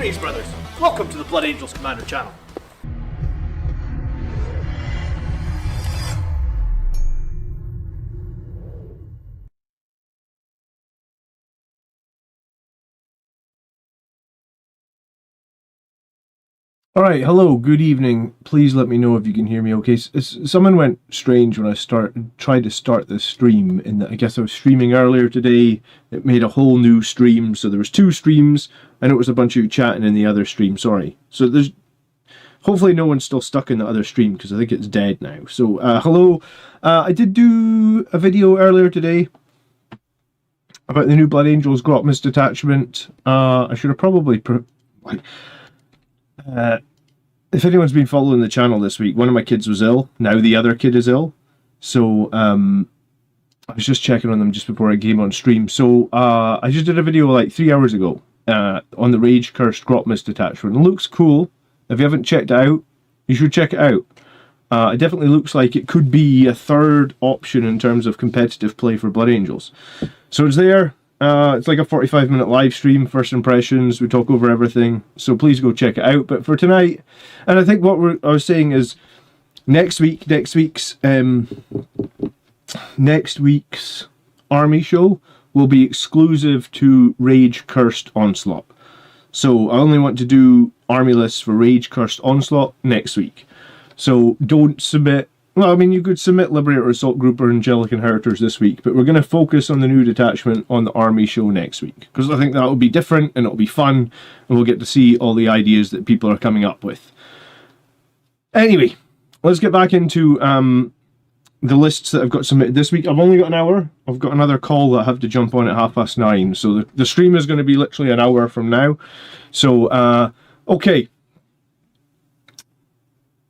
Greetings, brothers. Welcome to the Blood Angels Commander channel. Alright, hello, good evening. Please let me know if you can hear me okay. Something went strange when I tried to start this stream, in that I guess I was streaming earlier today. It made a whole new stream, so there was two streams, and it was a bunch of you chatting in the other stream, sorry. So there's... hopefully no one's still stuck in the other stream, because I think it's dead now. So, hello. I did do a video earlier today about the new Blood Angels Grotmus detachment. I should have probably... if anyone's been following the channel this week, one of my kids was ill. Now the other kid is ill. So, I was just checking on them just before I came on stream. So, I just did a video like 3 hours ago on the Rage Cursed Grotmus detachment. It looks cool. If you haven't checked it out, you should check it out. It definitely looks like it could be a third option in terms of competitive play for Blood Angels. So it's there. It's like a 45-minute live stream, first impressions, we talk over everything, so please go check it out. But for tonight, and I think what I was saying is, next week's army show will be exclusive to Rage Cursed Onslaught. So I only want to do army lists for Rage Cursed Onslaught next week. So don't submit... well, I mean, you could submit Liberator, Assault Grouper, Angelic Inheritors this week, but we're going to focus on the new detachment on the army show next week, because I think that will be different and it'll be fun, and we'll get to see all the ideas that people are coming up with. Anyway, let's get back into the lists that I've got submitted this week. I've only got an hour. I've got another call that I have to jump on at 9:30, so the stream is going to be literally an hour from now. So, okay.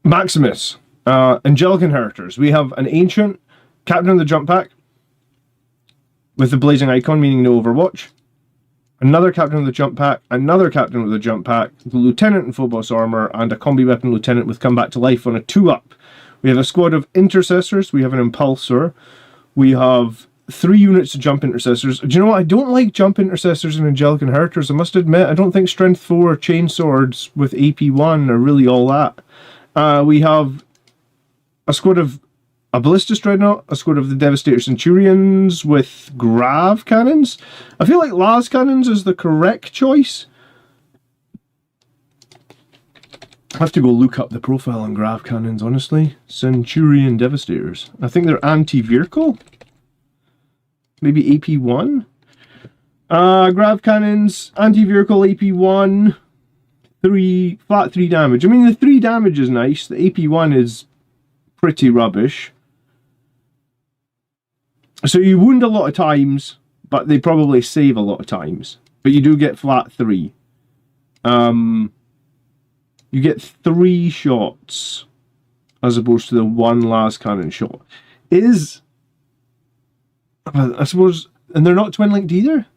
Maximus. Angelic Inheritors. We have an Ancient, Captain of the Jump Pack, with the blazing icon, meaning no Overwatch. Another Captain of the Jump Pack, another Captain of the Jump Pack, the Lieutenant in Full Boss Armor, and a Combi Weapon Lieutenant with Come Back to Life on a 2-up. We have a squad of Intercessors, we have an Impulsor, we have 3 units of Jump Intercessors. Do you know what? I don't like Jump Intercessors and Angelic Inheritors, I must admit. I don't think Strength 4 Chainswords with AP1 are really all that. We have a squad of a Ballista Dreadnought, a squad of the Devastator Centurions with Grav Cannons. I feel like Las Cannons is the correct choice. I have to go look up the profile on Grav Cannons, honestly. Centurion Devastators. I think they're anti-vehicle? Maybe AP1? Grav Cannons, anti-vehicle AP1, flat 3 damage. I mean, the 3 damage is nice. The AP1 is pretty rubbish. So you wound a lot of times, but they probably save a lot of times. But you do get flat 3. You get 3 shots as opposed to the 1 last cannon shot. Is, I suppose, and they're not twin linked either?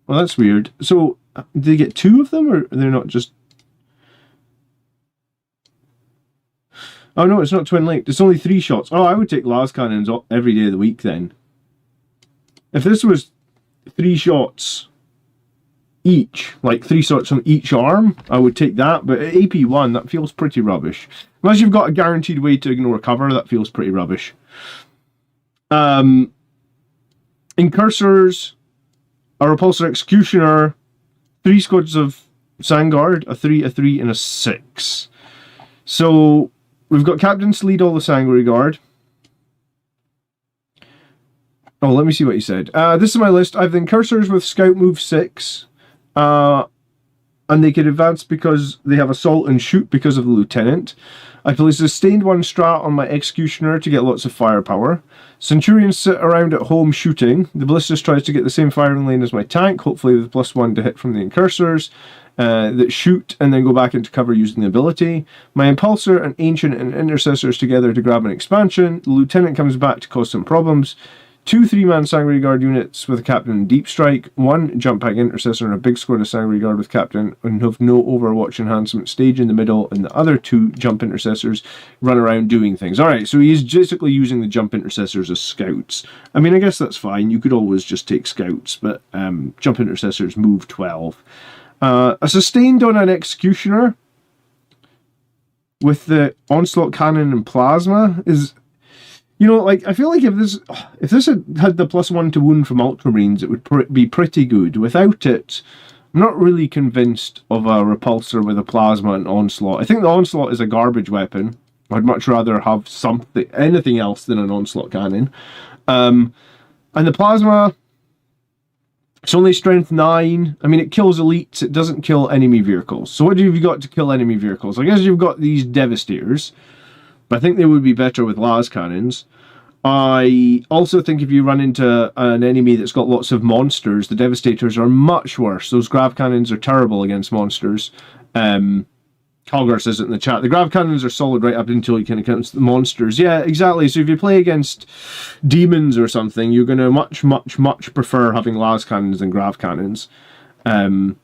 Well, that's weird. So do they get 2 of them, or they're not just... oh no, it's not twin linked. It's only 3 shots. Oh, I would take Las Cannons every day of the week then. If this was 3 shots each, like 3 shots on each arm, I would take that. But at AP1, that feels pretty rubbish. Unless you've got a guaranteed way to ignore cover, that feels pretty rubbish. Incursors, a Repulsor Executioner, 3 squads of Sangard, a 3, a 3, and a 6. So we've got captains to lead all the Sanguinary Guard. Oh, let me see what he said. This is my list. I have the Incursors with Scout Move 6. And they can advance because they have Assault and Shoot because of the Lieutenant. I place a Sustained 1 strat on my Executioner to get lots of firepower. Centurions sit around at home shooting. The Ballistus tries to get the same firing lane as my tank, hopefully with +1 to hit from the Incursors. That shoot and then go back into cover using the ability. My Impulsor and Ancient and Intercessors together to grab an expansion. The Lieutenant comes back to cause some problems. 2 3-man Sanguinary Guard units with a Captain and Deep Strike. 1 Jump Pack Intercessor and a big squad of Sanguinary Guard with Captain and have no Overwatch enhancement stage in the middle, and the other 2 Jump Intercessors run around doing things. Alright, so he's basically using the Jump Intercessors as scouts. I mean, I guess that's fine. You could always just take scouts, but Jump Intercessors move 12. A sustained on an executioner with the onslaught cannon and plasma is, you know, like, I feel like if this had the +1 to wound from Ultramarines, it would be pretty good. Without it, I'm not really convinced of a repulsor with a plasma and onslaught. I think the onslaught is a garbage weapon. I'd much rather have anything else than an onslaught cannon. And the plasma, it's only strength 9. I mean, it kills elites. It doesn't kill enemy vehicles. So what have you got to kill enemy vehicles? I guess you've got these Devastators, but I think they would be better with las cannons. I also think if you run into an enemy that's got lots of monsters, the Devastators are much worse. Those grav cannons are terrible against monsters. Calgar says it in the chat. The grav cannons are solid right up until you can against the monsters. Yeah, exactly. So if you play against demons or something, you're going to much prefer having las cannons than grav cannons. I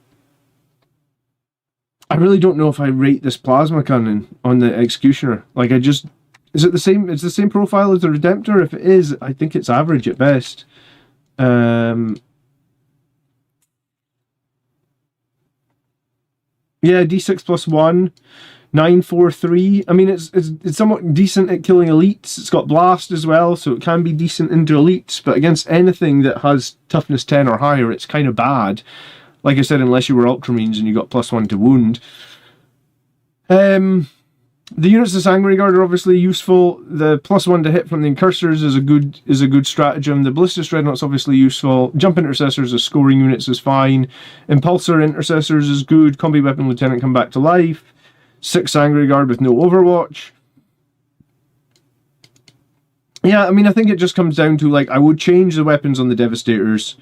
really don't know if I rate this plasma cannon on the executioner. Like, is it the same? It's the same profile as the Redemptor. If it is, I think it's average at best. Yeah, D6 +1, 943. I mean, it's somewhat decent at killing elites. It's got blast as well, so it can be decent into elites. But against anything that has toughness 10 or higher, it's kind of bad. Like I said, unless you were Ultramarines and you got +1 to wound. The units of Sanguinary Guard are obviously useful. The +1 to hit from the Incursors is a good stratagem. The Ballistic Dreadnought's obviously useful. Jump Intercessors as scoring units is fine. Impulsor Intercessors is good. Combi Weapon Lieutenant come back to life. 6 Sanguinary Guard with no Overwatch. Yeah, I mean, I think it just comes down to, like, I would change the weapons on the Devastators.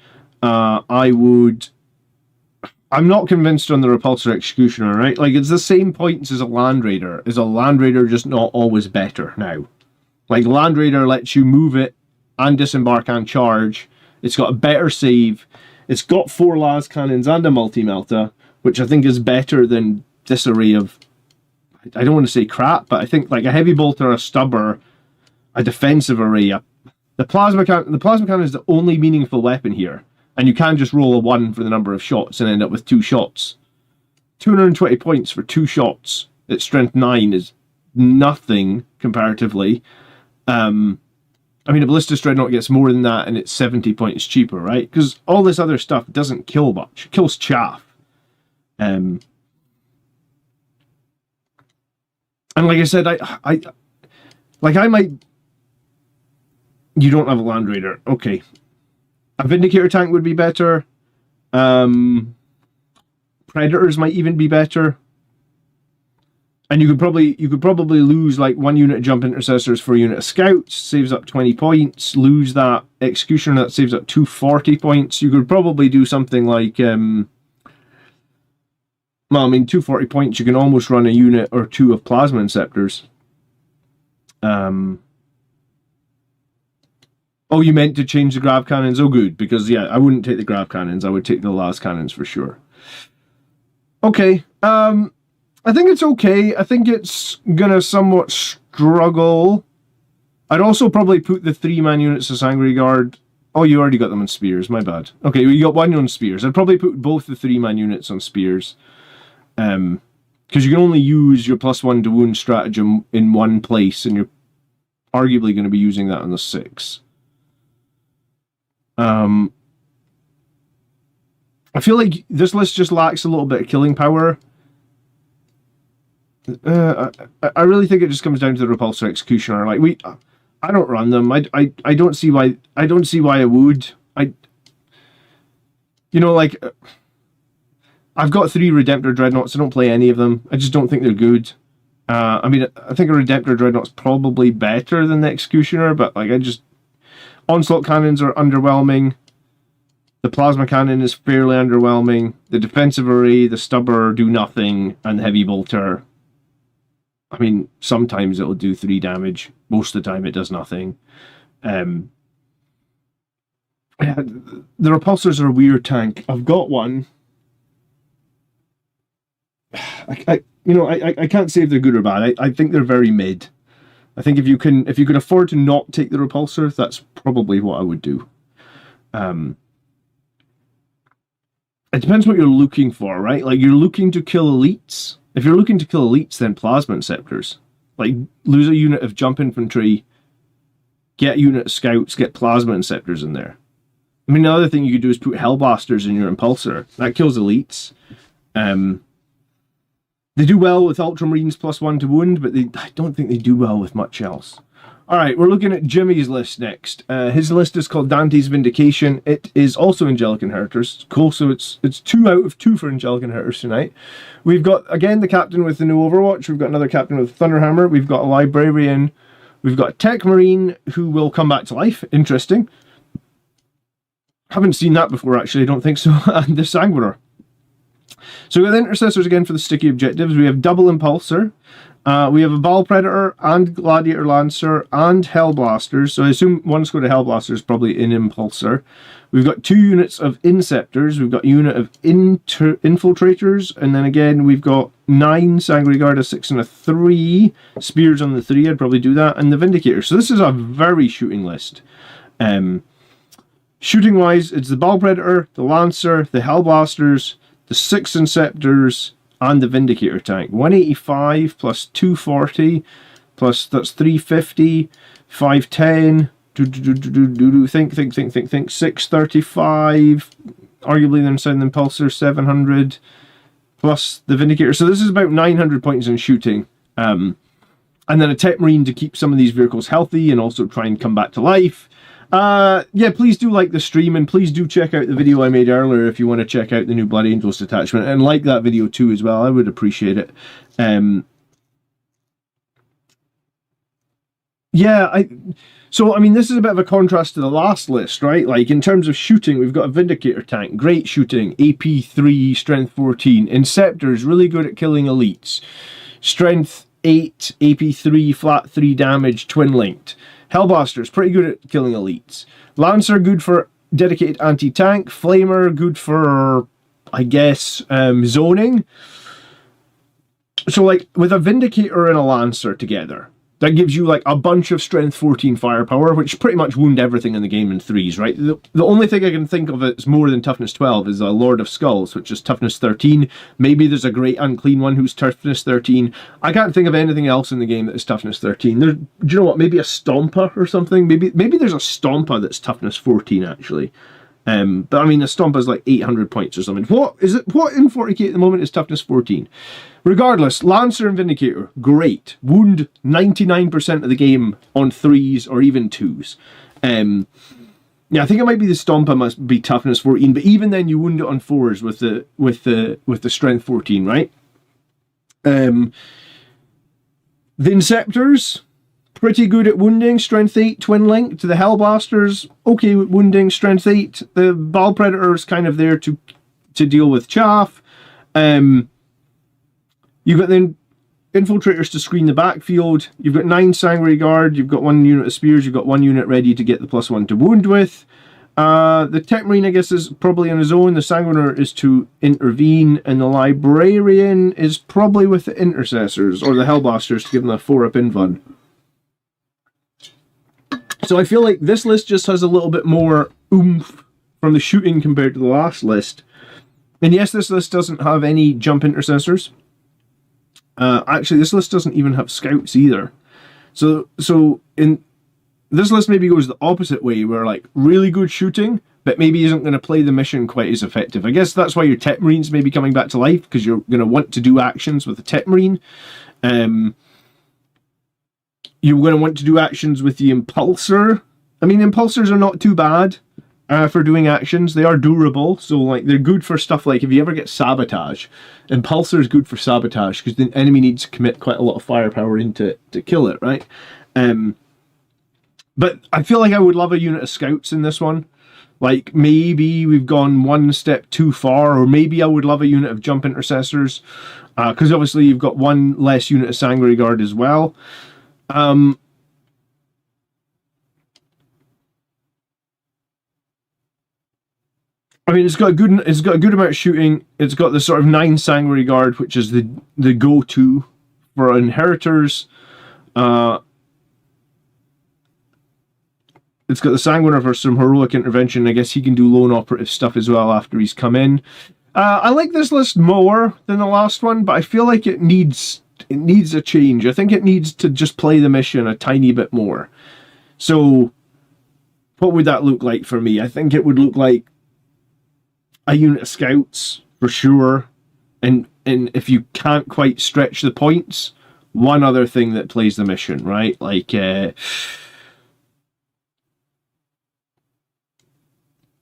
I'm not convinced on the Repulsor Executioner, right? Like, it's the same points as a Land Raider. Is a Land Raider just not always better now? Like, Land Raider lets you move it and disembark and charge. It's got a better save. It's got 4 las cannons and a multi-melta, which I think is better than this array of, I don't want to say crap, but I think like a heavy bolter, a stubber, a defensive array. The plasma cannon is the only meaningful weapon here. And you can just roll a 1 for the number of shots and end up with 2 shots. 220 points for 2 shots at strength 9 is nothing comparatively. I mean, a Ballistic Dreadnought gets more than that and it's 70 points cheaper, right? Because all this other stuff doesn't kill much. It kills chaff. And like I said, I might... You don't have a Land Raider. Okay. A Vindicator tank would be better. Predators might even be better. And you could probably lose like 1 unit of Jump Intercessors for a unit of Scouts, saves up 20 points. Lose that Executioner, that saves up 240 points. You could probably do something like, well, I mean, 240 points, you can almost run a unit or 2 of Plasma Inceptors. Oh, you meant to change the grav cannons? Oh, good, because, yeah, I wouldn't take the grav cannons. I would take the las cannons for sure. Okay, I think it's okay. I think it's gonna somewhat struggle. I'd also probably put the 3-man units of Sanguinary Guard... Oh, you already got them on Spears, my bad. Okay, well, you got 1 on Spears. I'd probably put both the 3-man units on Spears. Because you can only use your +1 to wound stratagem in 1 place, and you're arguably going to be using that on the 6. I feel like this list just lacks a little bit of killing power. I really think it just comes down to the Repulsor Executioner. Like I don't run them. I don't see why I would. You know, like I've got 3 Redemptor Dreadnoughts. I don't play any of them. I just don't think they're good. I mean, I think a Redemptor Dreadnought's probably better than the Executioner, but like Onslaught Cannons are underwhelming. The Plasma Cannon is fairly underwhelming. The Defensive Array, the Stubber do nothing, and the Heavy Bolter, I mean, sometimes it'll do 3 damage. Most of the time it does nothing. Yeah, the Repulsors are a weird tank. I've got one. I can't say if they're good or bad. I think they're very mid. I think if you can afford to not take the Repulsor, that's probably what I would do. it depends what you're looking for, right? Like, you're looking to kill elites. If you're looking to kill elites, then plasma inceptors. Like, lose a unit of jump infantry, get a unit of scouts, get plasma inceptors in there. I mean, the other thing you could do is put hellblasters in your impulsor. That kills elites. They do well with ultramarines +1 to wound, but I don't think they do well with much else. Alright, we're looking at Jimmy's list next. His list is called Dante's Vindication. It is also Angelic Inheritors. Cool, so it's 2 out of 2 for Angelic Inheritors tonight. We've got, again, the captain with the new Overwatch. We've got another captain with Thunderhammer. We've got a Librarian. We've got a Tech Marine who will come back to life. Interesting. Haven't seen that before, actually. I don't think so. And the Sanguinar. So we have the Intercessors again for the sticky objectives. We have double Impulsor. We have a Ball Predator and Gladiator Lancer and Hellblasters. So I assume one squad of Hellblasters is probably in Impulsor. We've got 2 units of Inceptors. We've got a unit of Infiltrators. And then again, we've got 9 Sanguinary Guard, a 6 and a 3. Spears on the 3, I'd probably do that. And the Vindicators. So this is a very shooting list. Shooting-wise, it's the Ball Predator, the Lancer, the Hellblasters, the 6 Inceptors, and the Vindicator tank. 185 plus 240 plus that's 350, 510. Think. 635. Arguably then send the Impulsor 700 plus the Vindicator. So this is about 900 points in shooting. And then a Tech Marine to keep some of these vehicles healthy and also try and come back to life. Yeah, please do like the stream, and please do check out the video I made earlier if you want to check out the new Blood Angels detachment, and like that video too as well. I would appreciate it. Yeah, so I mean, this is a bit of a contrast to the last list, right? Like, in terms of shooting, we've got a Vindicator tank, great shooting, AP 3, Strength 14. Inceptors, really good at killing elites. Strength 8, AP 3, flat 3 damage, twin-linked. Hellblasters, pretty good at killing elites. Lancer, good for dedicated anti-tank. Flamer, good for, I guess, zoning. So, like, with a Vindicator and a Lancer together, that gives you, like, a bunch of Strength 14 firepower, which pretty much wound everything in the game in 3s, right? The only thing I can think of that's more than Toughness 12 is a Lord of Skulls, which is Toughness 13. Maybe there's a Great Unclean one who's Toughness 13. I can't think of anything else in the game that is Toughness 13. Do you know what? Maybe a Stompa or something? Maybe there's a Stompa that's Toughness 14, actually. But I mean, the Stompa's like 800 points or something. What in 40k at the moment is Toughness 14? Regardless, Lancer and Vindicator, great. Wound 99% of the game on 3s or even 2s. Yeah, I think it might be the Stompa must be Toughness 14, but even then you wound it on 4s with the Strength 14, right? The Inceptors, pretty good at wounding, Strength 8, Twin Link. To the Hellblasters, okay with wounding, Strength 8. The Ball Predator is kind of there to deal with chaff. You've got the Infiltrators to screen the backfield. You've got 9 Sanguinary Guard. You've got 1 unit of Spears. You've got 1 unit ready to get the +1 to wound with. The Tech Marine, I guess, is probably on his own. The Sanguinar is to intervene. And the Librarian is probably with the Intercessors or the Hellblasters to give them a 4-up invuln. So I feel like this list just has a little bit more oomph from the shooting compared to the last list. And yes, this list doesn't have any jump intercessors. Actually, this list doesn't even have scouts either. So in this list maybe goes the opposite way, where like really good shooting, but maybe isn't going to play the mission quite as effective. I guess that's why your Tech Marines may be coming back to life, because you're going to want to do actions with the Tech Marine. You're going to want to do actions with the Impulsor. I mean, Impulsors are not too bad for doing actions. They are durable, so like they're good for stuff like if you ever get sabotage. Impulsor is good for sabotage because the enemy needs to commit quite a lot of firepower into it to kill it, right? But I feel like I would love a unit of scouts in this one. Like maybe we've gone one step too far, or maybe I would love a unit of jump intercessors, because obviously you've got 1 less unit of Sanguinary Guard as well. I mean, it's got a good amount of shooting. It's got the sort of 9 Sanguinary Guard, which is the go-to for inheritors. It's got the Sanguinar for some heroic intervention. I guess he can do lone operative stuff as well after he's come in. I like this list more than the last one, but I feel like it needs a change. I think it needs to just play the mission a tiny bit more. So, what would that look like for me? I think it would look like a unit of scouts for sure, and if you can't quite stretch the points, one other thing that plays the mission, right? Like it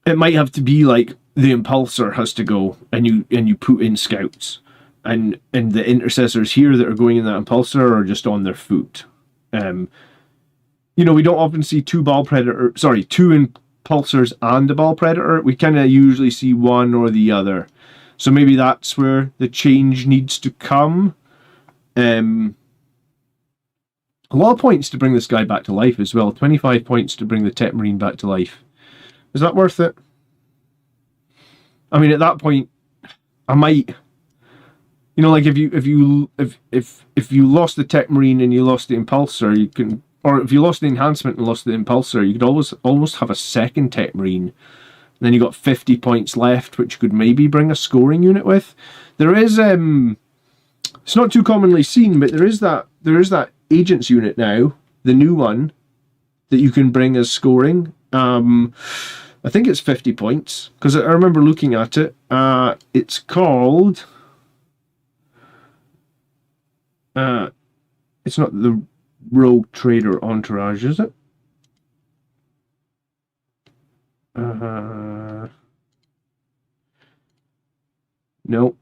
might have to be like the impulsor has to go, and you put in scouts, and the intercessors here that are going in that impulsor are just on their foot. You know, we don't often see two impulsors and a ball predator. We kind of usually see one or the other. So maybe that's where the change needs to come. A lot of points to bring this guy back to life as well. 25 points to bring the Tech Marine back to life. Is that worth it? I mean, at that point, I might, you know, like if you lost the Tech Marine and you lost the Impulsor, you can, or if you lost the enhancement and lost the Impulsor, you could almost have a second Tech Marine. And then you got 50 points left, which you could maybe bring a scoring unit with. There is it's not too commonly seen, but there is that agents unit now, the new one, that you can bring as scoring. I think it's 50 points, because I remember looking at it. It's called... it's not the Rogue Trader Entourage, is it? No.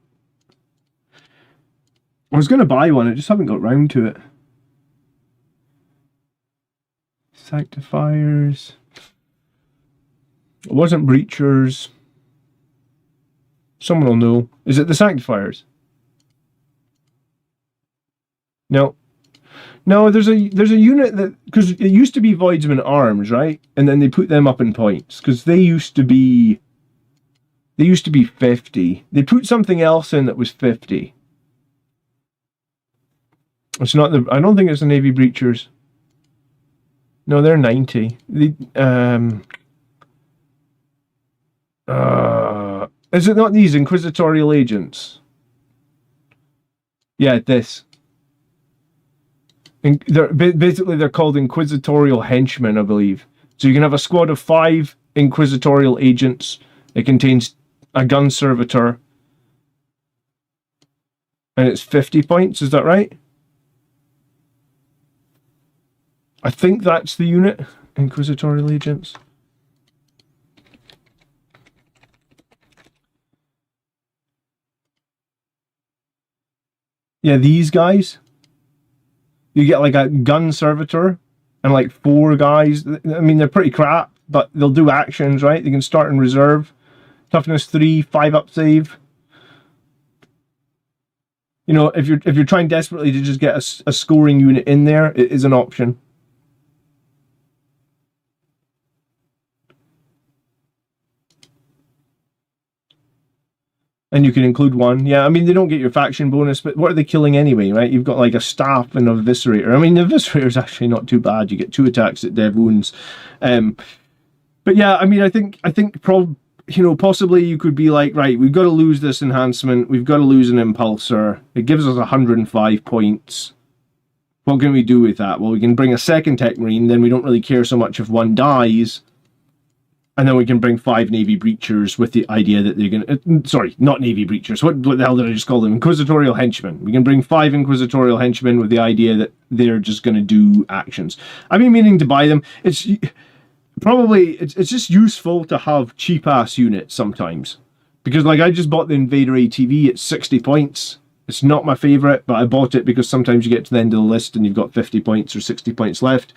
I was going to buy one, I just haven't got round to it. Sanctifiers... It wasn't Breachers. Someone will know. Is it the Sanctifiers? No. No, there's a unit that, because it used to be Voidsman Arms, right? And then they put them up in points because they used to be 50. They put something else in that was 50. It's not the. I don't think it's the Navy Breachers. No, they're 90. Is it not these Inquisitorial Agents? Yeah, this. They're called Inquisitorial Henchmen, I believe. So you can have a squad of 5 Inquisitorial Agents. It contains a gun servitor. And it's 50 points, is that right? I think that's the unit. Inquisitorial Agents. Yeah, these guys. You get like a gun servitor and like 4 guys. I mean, they're pretty crap, but they'll do actions, right? They can start in reserve. Toughness 3, 5 up save. You know, if you're trying desperately to just get a scoring unit in there, it is an option. And you can include 1. Yeah, I mean, they don't get your faction bonus, but what are they killing anyway, right? You've got like a staff and a eviscerator. I mean, the eviscerator is actually not too bad. You get 2 attacks at dev wounds. But yeah, I mean, I think possibly you could be like, right, we've got to lose this enhancement. We've got to lose an impulsor. It gives us 105 points. What can we do with that? Well, we can bring a second Tech Marine. Then we don't really care so much if one dies. And then we can bring 5 Navy Breachers with the idea that they're going to... sorry, not Navy Breachers. What the hell did I just call them? Inquisitorial Henchmen. We can bring 5 Inquisitorial Henchmen with the idea that they're just going to do actions. I've been meaning to buy them. It's just useful to have cheap-ass units sometimes. Because, like, I just bought the Invader ATV at 60 points. It's not my favourite, but I bought it because sometimes you get to the end of the list and you've got 50 points or 60 points left.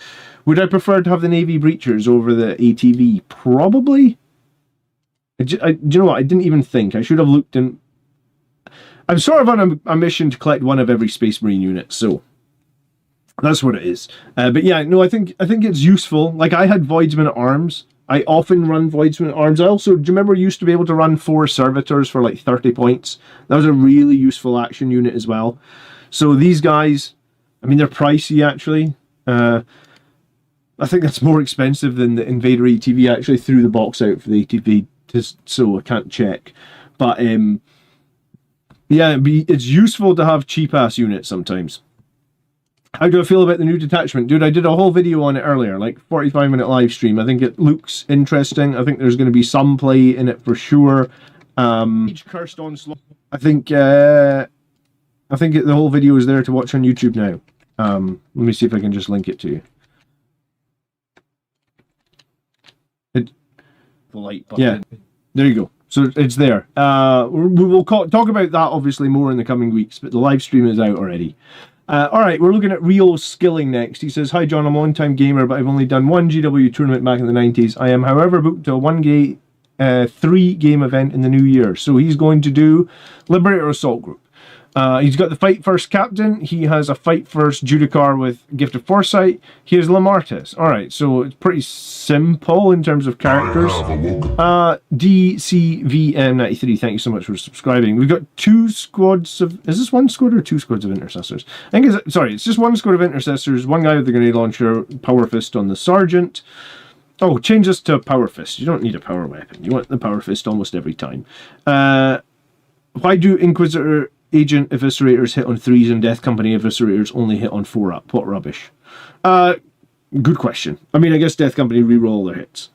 Would I prefer to have the Navy Breachers over the ATV? Probably. Do you know what? I didn't even think. I should have looked in... I'm sort of on a mission to collect 1 of every Space Marine unit, so... That's what it is. But yeah, no, I think it's useful. Like, I had Voidsman at Arms. I often run Voidsman at Arms. I also, do you remember, used to be able to run 4 Servitors for like 30 points? That was a really useful action unit as well. So these guys, I mean, they're pricey actually. I think that's more expensive than the Invader ATV. I actually threw the box out for the ATV, so I can't check. But yeah, it's useful to have cheap-ass units sometimes. How do I feel about the new detachment? Dude, I did a whole video on it earlier, like 45-minute live stream. I think it looks interesting. I think there's going to be some play in it for sure. Each cursed onslaught. I think the whole video is there to watch on YouTube now. Let me see if I can just link it to you. The light button. Yeah, there you go. So it's there. We will talk about that obviously more in the coming weeks, but the live stream is out already. Alright, we're looking at Rio Skilling next. He says, "Hi John, I'm a long-time gamer, but I've only done one GW tournament back in the 90s. I am, however, booked to a 3-game event in the new year." So he's going to do Liberator Assault Group. He's got the Fight First Captain. He has a Fight First Judicar with Gift of Foresight. He has Lamartis. Alright, so it's pretty simple in terms of characters. DCVM93, thank you so much for subscribing. We've got 2 squads of... Is this 1 squad or 2 squads of Intercessors? I think it's... Sorry, it's just 1 squad of Intercessors, 1 guy with the Grenade Launcher, Power Fist on the Sergeant. Oh, change this to a Power Fist. You don't need a power weapon. You want the Power Fist almost every time. Why do Inquisitor Agent Eviscerators hit on 3s and Death Company Eviscerators only hit on 4 up? What rubbish. Good question. I mean, I guess Death Company reroll their hits.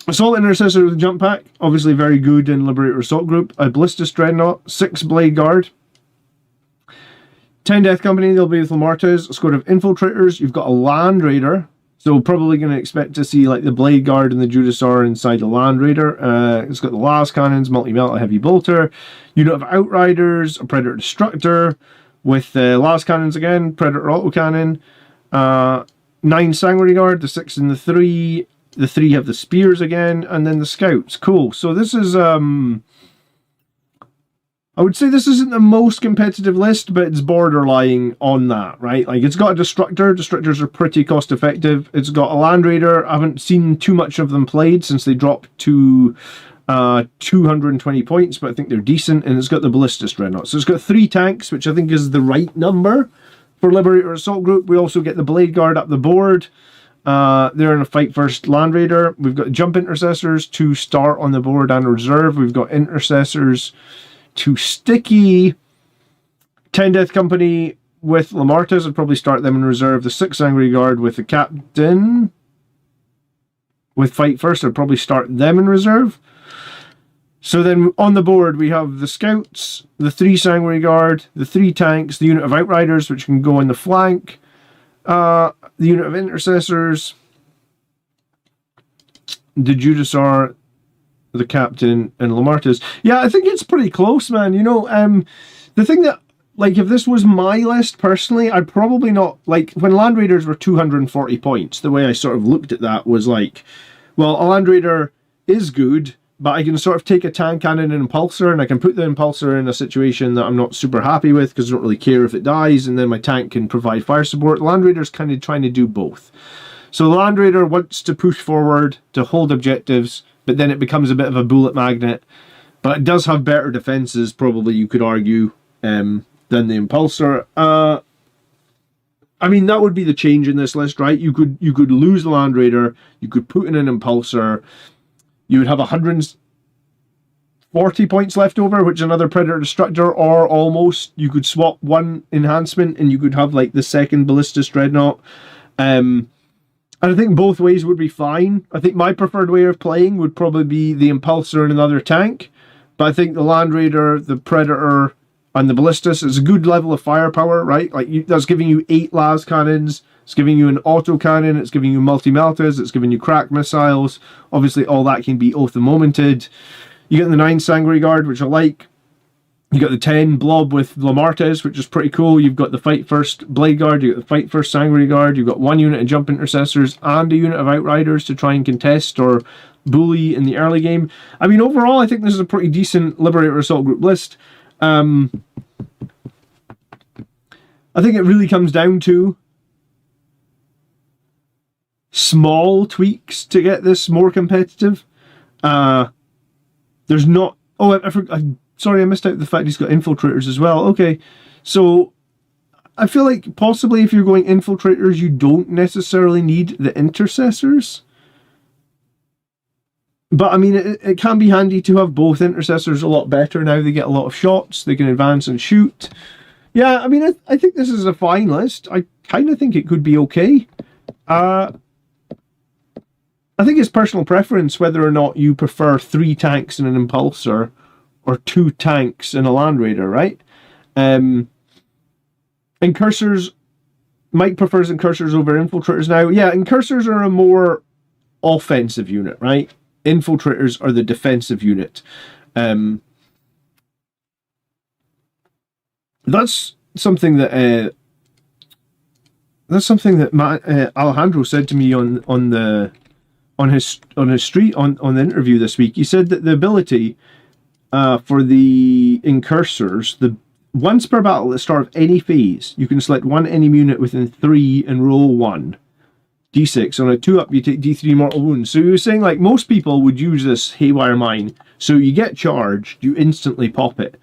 Assault Intercessor with a jump pack, obviously very good in Liberator Assault Group. A Ballistus Dreadnought, 6 Blade Guard. 10 Death Company, they'll be with Lamartes. A squad of Infiltrators. You've got a Land Raider. So probably going to expect to see like the Blade Guard and the Judicar inside the Land Raider. It's got the Las Cannons, Multi-Melt, a Heavy Bolter. Unit of Outriders, a Predator Destructor with Las Cannons again, Predator Autocannon. 9 Sanguinary Guard, the 6 and the 3. The 3 have the Spears again, and then the Scouts. Cool. So this is... I would say this isn't the most competitive list, but it's borderline on that, right? Like, it's got a Destructor. Destructors are pretty cost-effective. It's got a Land Raider. I haven't seen too much of them played since they dropped to 220 points, but I think they're decent. And it's got the Ballistus Dreadnought. So it's got 3 tanks, which I think is the right number for Liberator Assault Group. We also get the Blade Guard up the board. They're in a Fight First Land Raider. We've got Jump Intercessors to start on the board and reserve. We've got Intercessors... 2 sticky, 10 Death Company with Lamartes. I'd probably start them in reserve. The 6 Angry Guard with the Captain with Fight First. I'd probably start them in reserve. So then on the board we have the Scouts, the 3 Sanguinary Guard, the 3 tanks, the unit of Outriders which can go on the flank, the unit of Intercessors, the Judicar, the Captain, and Lamartes. Yeah, I think it's pretty close, man. You know, the thing that, like, if this was my list, personally, I'd probably not, like, when Land Raiders were 240 points, the way I sort of looked at that was like, well, a Land Raider is good, but I can sort of take a tank cannon and impulsor, and I can put the impulsor in a situation that I'm not super happy with, because I don't really care if it dies, and then my tank can provide fire support. The Land Raider's kind of trying to do both. So the Land Raider wants to push forward to hold objectives, but then it becomes a bit of a bullet magnet. But it does have better defenses, probably, you could argue, than the Impulsor. I mean, that would be the change in this list, right? You could lose the Land Raider, you could put in an Impulsor, you would have 140 points left over, which is another Predator Destructor, or almost, you could swap 1 enhancement, and you could have, like, the 2nd Ballistus Dreadnought. And I think both ways would be fine. I think my preferred way of playing would probably be the Impulsor and another tank. But I think the Land Raider, the Predator, and the Ballistus is a good level of firepower, right? Like, that's giving you 8 las cannons. It's giving you an auto cannon. It's giving you multi-meltas. It's giving you crack missiles. Obviously, all that can be oath and momented. You get the 9 Sanguinary Guard, which I like. You got the 10 Blob with Lamartes, which is pretty cool. You've got the Fight First Blade Guard. You got the Fight First Sanguinary Guard. You've got 1 unit of Jump Intercessors and a unit of Outriders to try and contest or bully in the early game. I mean, overall, I think this is a pretty decent Liberator Assault Group list. I think it really comes down to small tweaks to get this more competitive. There's not... Oh, sorry, I missed out the fact he's got Infiltrators as well. Okay, so I feel like possibly if you're going Infiltrators, you don't necessarily need the Intercessors. But I mean, it can be handy to have both. Intercessors a lot better now. They get a lot of shots. They can advance and shoot. Yeah, I mean, I think this is a fine list. I kind of think it could be okay. I think it's personal preference whether or not you prefer 3 tanks and an impulsor or 2 tanks and a Land Raider, right? Incursors, Mike prefers Incursors over Infiltrators now. Yeah, Incursors are a more offensive unit, right? Infiltrators are the defensive unit. That's something that Alejandro said to me on the interview this week. He said that the ability for the Incursors, the once per battle at the start of any phase, you can select one enemy unit within 3 and roll 1 d6. On a 2-up, you take d3 mortal wounds. So he was saying, like, most people would use this Haywire Mine. So you get charged, you instantly pop it.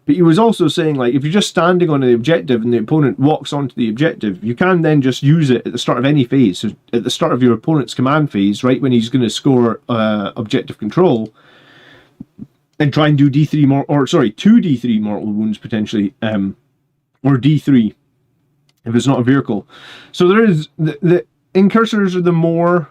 But he was also saying, like, if you're just standing on the objective and the opponent walks onto the objective, you can then just use it at the start of any phase. So at the start of your opponent's command phase, right when he's going to score objective control, and try and do two d3 mortal wounds potentially, or d3 if it's not a vehicle. So there is the Incursors are the more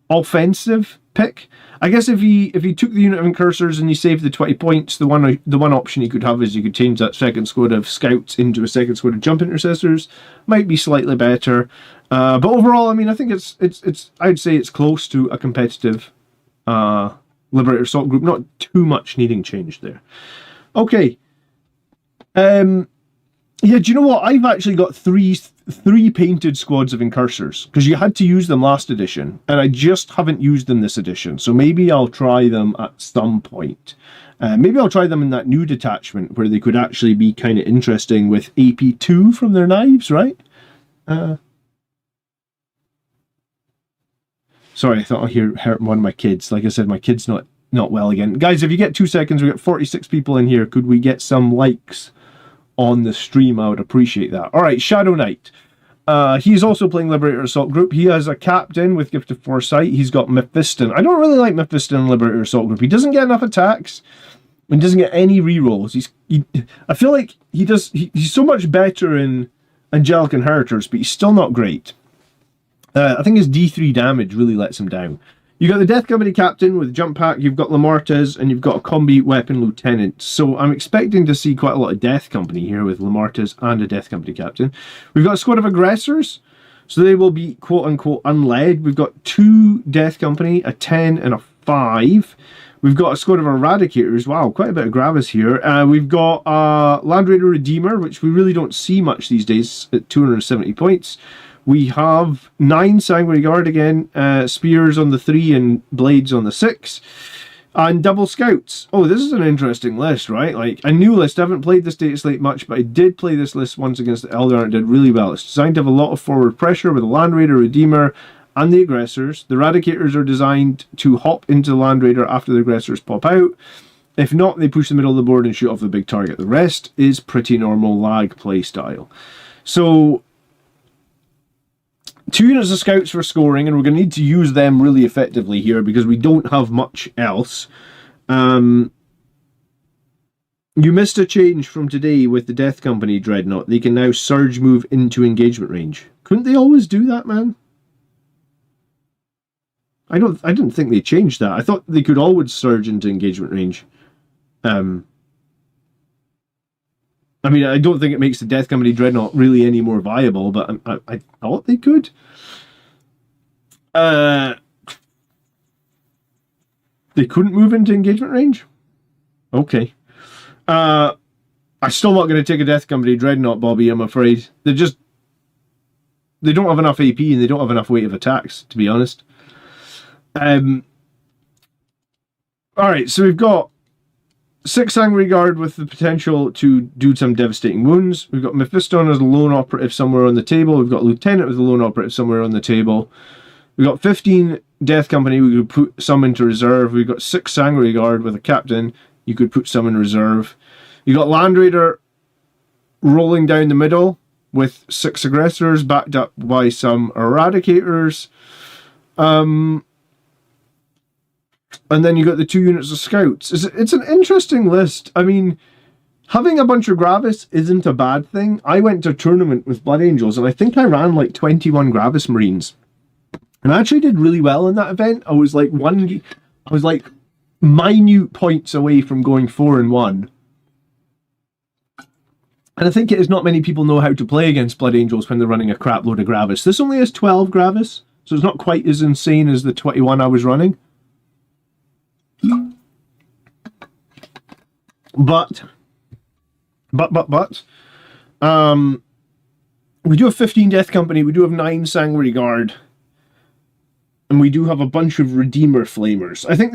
offensive pick. I guess if you took the unit of Incursors and you saved the 20 points, the one option you could have is you could change that second squad of scouts into a second squad of jump intercessors. Might be slightly better, but overall, I mean, I think it's I'd say it's close to a competitive Liberator Assault group. Not too much needing change there. Okay. Yeah, do you know what? I've actually got three painted squads of Incursors, because you had to use them last edition, and I just haven't used them this edition, so maybe I'll try them at some point. Maybe I'll try them in that new detachment, where they could actually be kind of interesting with AP2 from their knives, right? Sorry, I thought I heard one of my kids. Like I said, my kid's not well again. Guys, if you get 2 seconds, we've got 46 people in here. Could we get some likes on the stream? I would appreciate that. Alright, Shadow Knight. He's also playing Liberator Assault Group. He has a captain with Gift of Foresight. He's got Mephiston. I don't really like Mephiston in Liberator Assault Group. He doesn't get enough attacks and doesn't get any rerolls. I feel like he's so much better in Angelic Inheritors, but he's still not great. I think his D3 damage really lets him down. You got the Death Company Captain with Jump Pack, you've got Lamartez, and you've got a Combi Weapon Lieutenant. So I'm expecting to see quite a lot of Death Company here with Lamartez and a Death Company Captain. We've got a squad of Aggressors, so they will be quote-unquote unled. We've got 2 Death Company, a 10 and a 5. We've got a squad of Eradicators. Wow, quite a bit of Gravis here. We've got Land Raider Redeemer, which we really don't see much these days at 270 points. We have 9 Sanguinary Guard again, Spears on the 3 and Blades on the 6, and double Scouts. Oh, this is an interesting list, right? Like, a new list. I haven't played this data slate much, but I did play this list once against the Eldar and it did really well. It's designed to have a lot of forward pressure with the Land Raider, Redeemer, and the Aggressors. The Eradicators are designed to hop into the Land Raider after the Aggressors pop out. If not, they push the middle of the board and shoot off the big target. The rest is pretty normal lag play style. So 2 units of Scouts for scoring, and we're going to need to use them really effectively here because we don't have much else. You missed a change from today with the Death Company Dreadnought. They can now surge move into engagement range. Couldn't they always do that, man? I didn't think they changed that. I thought they could always surge into engagement range. I mean, I don't think it makes the Death Company Dreadnought really any more viable, but I thought they could. They couldn't move into engagement range? Okay. I'm still not going to take a Death Company Dreadnought, Bobby, I'm afraid. They don't have enough AP and they don't have enough weight of attacks, to be honest. Alright, so we've got 6 Sanguinary Guard with the potential to do some devastating wounds. We've got Mephiston as a lone operative somewhere on the table. We've got Lieutenant with a lone operative somewhere on the table. We've got 15 Death Company. We could put some into reserve. We've got 6 Sanguinary Guard with a captain. You could put some in reserve. You've got Land Raider rolling down the middle with 6 Aggressors backed up by some Eradicators. And then you got the 2 units of scouts. It's an interesting list. I mean, having a bunch of Gravis isn't a bad thing. I went to a tournament with Blood Angels, and I think I ran like 21 Gravis Marines. And I actually did really well in that event. I was like minute points away from going 4-1. And I think it is not many people know how to play against Blood Angels when they're running a crap load of Gravis. This only has 12 Gravis, so it's not quite as insane as the 21 I was running. But we do have 15 Death Company, we do have 9 Sanguinary Guard, and we do have a bunch of Redeemer Flamers. I think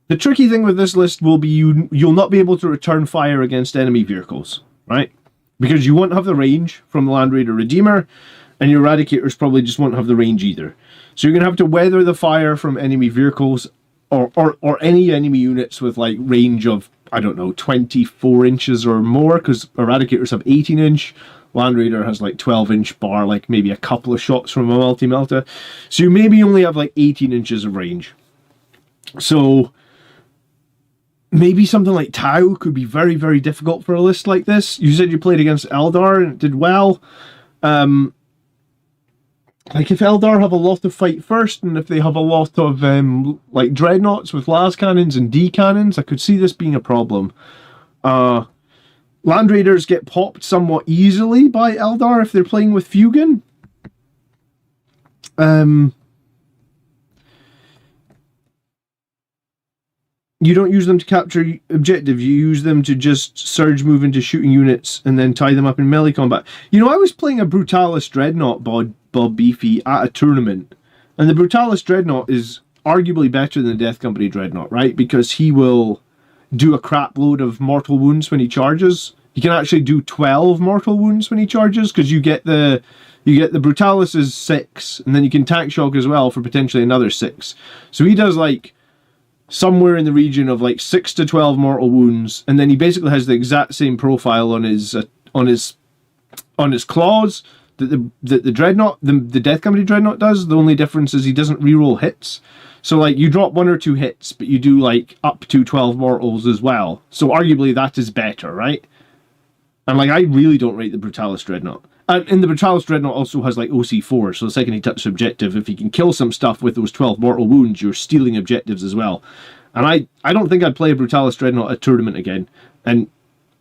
the tricky thing with this list will be you'll not be able to return fire against enemy vehicles, right? Because you won't have the range from the Land Raider Redeemer, and your Eradicators probably just won't have the range either. So you're going to have to weather the fire from enemy vehicles or any enemy units with like range of, I don't know, 24 inches or more, because Eradicators have 18-inch. Land Raider has like 12-inch bar, like maybe a couple of shots from a multi-melta. So you maybe only have like 18 inches of range. So maybe something like Tau could be very, very difficult for a list like this. You said you played against Eldar and it did well. Like if Eldar have a lot of fight first, and if they have a lot of like dreadnoughts with las cannons and D cannons, I could see this being a problem. Land Raiders get popped somewhat easily by Eldar if they're playing with Fugan. You don't use them to capture objectives, you use them to just surge move into shooting units and then tie them up in melee combat. You know, I was playing a Brutalis Dreadnought, Bob Beefy, at a tournament, and the Brutalis Dreadnought is arguably better than the Death Company Dreadnought, right? Because he will do a crap load of mortal wounds when he charges. He can actually do 12 mortal wounds when he charges, because you get the Brutalis is 6, and then you can tank shock as well for potentially another 6. So he does like somewhere in the region of like 6 to 12 mortal wounds, and then he basically has the exact same profile on his claws that the Dreadnought, the Death Company Dreadnought does. The only difference is he doesn't reroll hits. So like you drop 1 or 2 hits, but you do like up to 12 mortals as well. So arguably that is better, right? And like I really don't rate the Brutalis Dreadnought. And the Brutalis Dreadnought also has like OC4, so the second he touches objective, if he can kill some stuff with those 12 mortal wounds, you're stealing objectives as well. And I don't think I'd play a Brutalis Dreadnought at a tournament again. And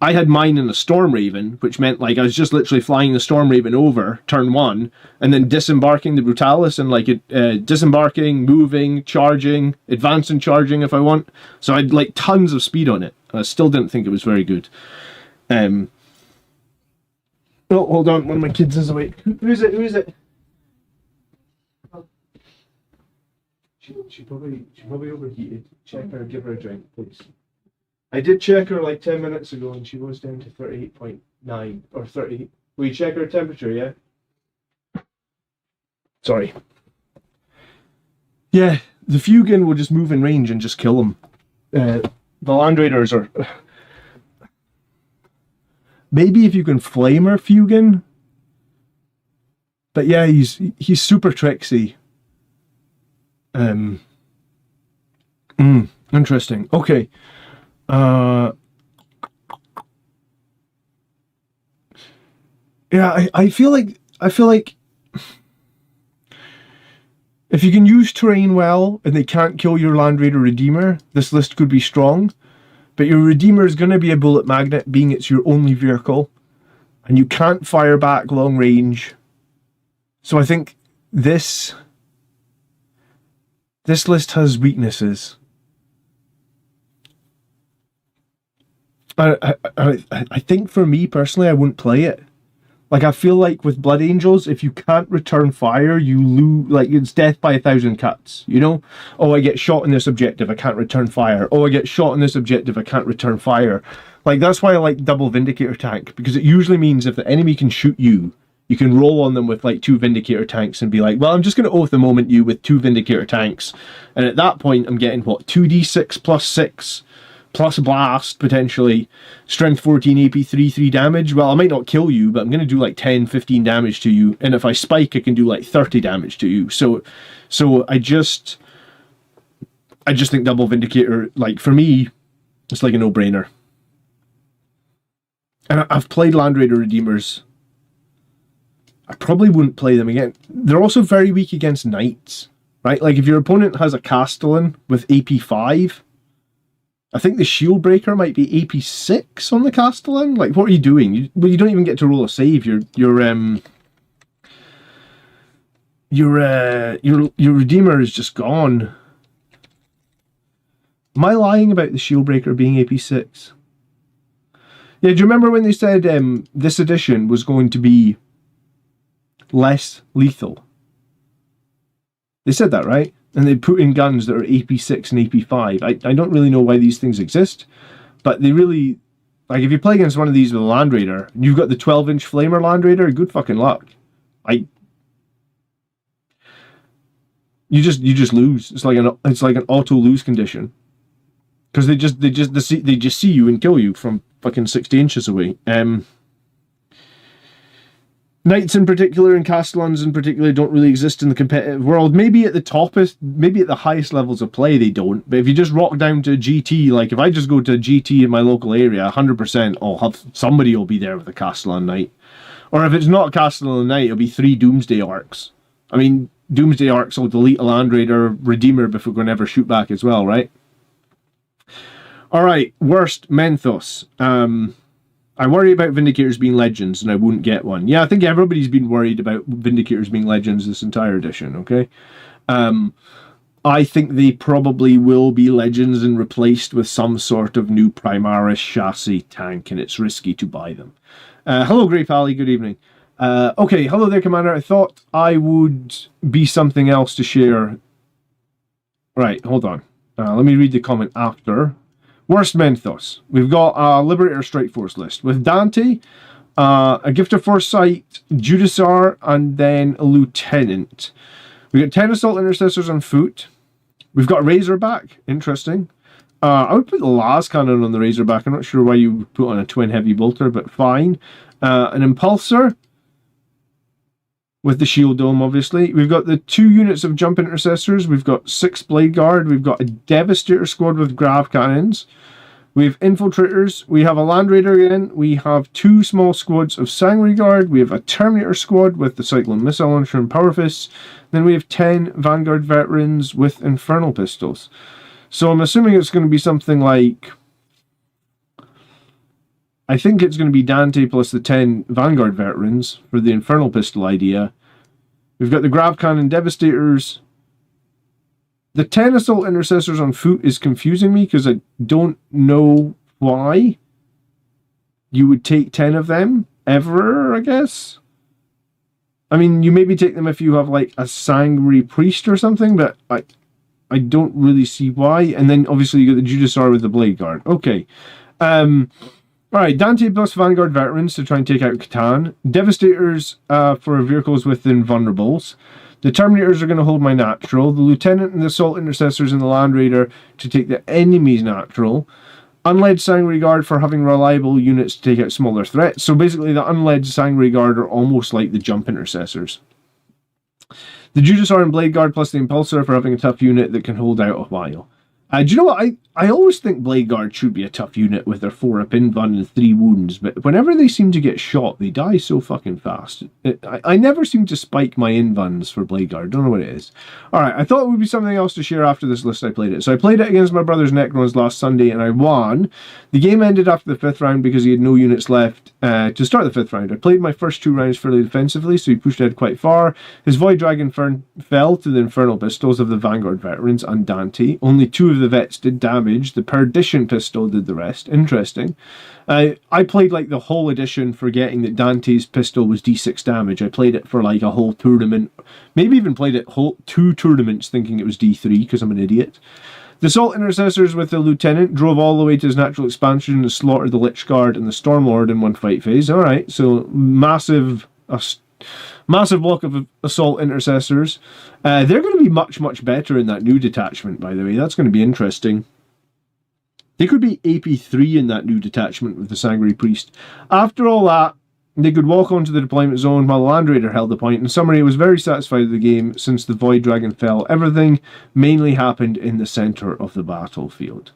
I had mine in a Storm Raven, which meant like I was just literally flying the Storm Raven over turn 1, and then disembarking the Brutalis, and like disembarking, moving, charging, advancing, charging if I want. So I had like tons of speed on it. And I still didn't think it was very good. Oh, hold on, one of my kids is awake. Who is it? Who is it? She probably overheated. Check her, give her a drink, please. I did check her like 10 minutes ago, and she was down to 38.9 or 30. Will you check her temperature? Yeah. Sorry. Yeah, the Fugan will just move in range and just kill him. The Land Raiders are. Maybe if you can Flamer Fugan. But yeah, he's super tricksy. Interesting. Okay. Yeah, I feel like if you can use terrain well and they can't kill your Land Raider Redeemer, this list could be strong. But your Redeemer is going to be a bullet magnet, being it's your only vehicle, and you can't fire back long range. So I think this list has weaknesses. I think for me personally, I wouldn't play it. Like, I feel like with Blood Angels, if you can't return fire, you lose. Like, it's death by 1,000 cuts, you know? Oh, I get shot in this objective, I can't return fire. Oh, I get shot in this objective, I can't return fire. Like, that's why I like double Vindicator tank, because it usually means if the enemy can shoot you, you can roll on them with like 2 Vindicator tanks and be like, well, I'm just going to oath the moment you with 2 Vindicator tanks. And at that point, I'm getting, what, 2d6 plus 6 plus blast, potentially, strength 14, AP 3 damage. Well, I might not kill you, but I'm going to do like 10, 15 damage to you. And if I spike, I can do like 30 damage to you. So I just think double Vindicator, like, for me, it's like a no-brainer. And I've played Land Raider Redeemers. I probably wouldn't play them again. They're also very weak against Knights, right? Like, if your opponent has a Castellan with AP 5, I think the Shield Breaker might be AP 6 on the Castellan. Like, what are you doing? You don't even get to roll a save. Your Redeemer is just gone. Am I lying about the Shield Breaker being AP 6? Yeah, do you remember when they said this edition was going to be less lethal? They said that, right? And they put in guns that are AP 6 and AP 5. I don't really know why these things exist, but they really... Like, if you play against one of these with a Land Raider, and you've got the 12-inch Flamer Land Raider, good fucking luck. You just lose. It's like an auto lose condition. Because they just see you and kill you from fucking 60 inches away. Knights in particular and Castellans in particular don't really exist in the competitive world. Maybe at the highest levels of play they don't. But if you just rock down to GT, like if I just go to GT in my local area, 100% I'll have somebody will be there with a Castellan Knight. Or if it's not a Castellan Knight, it'll be 3 Doomsday Arcs. I mean, Doomsday Arcs will delete a Land Raider Redeemer before we never shoot back as well, right? Alright, worst Menthos. I worry about Vindicators being Legends, and I wouldn't get one. Yeah, I think everybody's been worried about Vindicators being Legends this entire edition, okay? I think they probably will be Legends and replaced with some sort of new Primaris chassis tank, and it's risky to buy them. Hello, Grey Pally, good evening. Okay, hello there, Commander. I thought I would be something else to share. Right, hold on. Let me read the comment after. Worst Menthos. We've got a Liberator Strike Force list with Dante, a Gift of Foresight, Judiciar, and then a Lieutenant. We've got 10 Assault Intercessors on foot. We've got Razorback. Interesting. I would put the Las Cannon on the Razorback. I'm not sure why you would put on a Twin Heavy Bolter, but fine. An Impulsor with the Shield Dome, obviously. We've got the 2 units of Jump Intercessors. We've got 6 Blade Guard. We've got a Devastator squad with Grav Cannons. We have Infiltrators. We have a Land Raider again. We have 2 small squads of Sangry Guard. We have a Terminator squad with the Cyclone Missile Launcher and Power Fists. Then we have 10 Vanguard Veterans with Infernal Pistols. So I'm assuming it's going to be something like... I think it's going to be Dante plus the 10 Vanguard Veterans for the Infernal Pistol idea. We've got the Grav Cannon Devastators. The 10 Assault Intercessors on foot is confusing me because I don't know why you would take 10 of them ever, I guess. I mean, you maybe take them if you have like a Sangry Priest or something, but I don't really see why. And then obviously you got the Judiciar with the Blade Guard. Okay. Alright, Dante plus Vanguard Veterans to try and take out Catan. Devastators for vehicles with Invulnerables. The Terminators are going to hold my natural. The Lieutenant and the Assault Intercessors and the Land Raider to take the enemy's natural. Unled Sangry Guard for having reliable units to take out smaller threats. So basically the unled Sangry Guard are almost like the Jump Intercessors. The Judiciar and Blade Guard plus the Impulsor for having a tough unit that can hold out a while. Do you know what? I always think Blade Guard should be a tough unit with their 4 up invuln and 3 wounds, but whenever they seem to get shot, they die so fucking fast. I never seem to spike my invuns for Blade Guard. Don't know what it is. Alright, I thought it would be something else to share after this list I played it. So I played it against my brother's Necrons last Sunday and I won. The game ended after the 5th round because he had no units left to start the 5th round. I played my first 2 rounds fairly defensively, so he pushed ahead quite far. His Void Dragon fell to the Infernal Pistols of the Vanguard Veterans and Dante. Only 2 of the vets did damage. The Perdition Pistol did the rest. Interesting. I played like the whole edition forgetting that Dante's pistol was d6 damage. I played it for like a whole tournament. Maybe even played it 2 tournaments thinking it was d3 because I'm an idiot. The Assault Intercessors with the Lieutenant drove all the way to his natural expansion and slaughtered the Lich Guard and the Stormlord in one fight phase. Alright, so massive block of Assault Intercessors. They're going to be much, much better in that new detachment, by the way. That's going to be interesting. They could be AP3 in that new detachment with the Sangry Priest. After all that, They could walk onto the deployment zone while the Land Raider held the point. In summary, I was very satisfied with the game since the Void Dragon fell. Everything mainly happened in the center of the battlefield.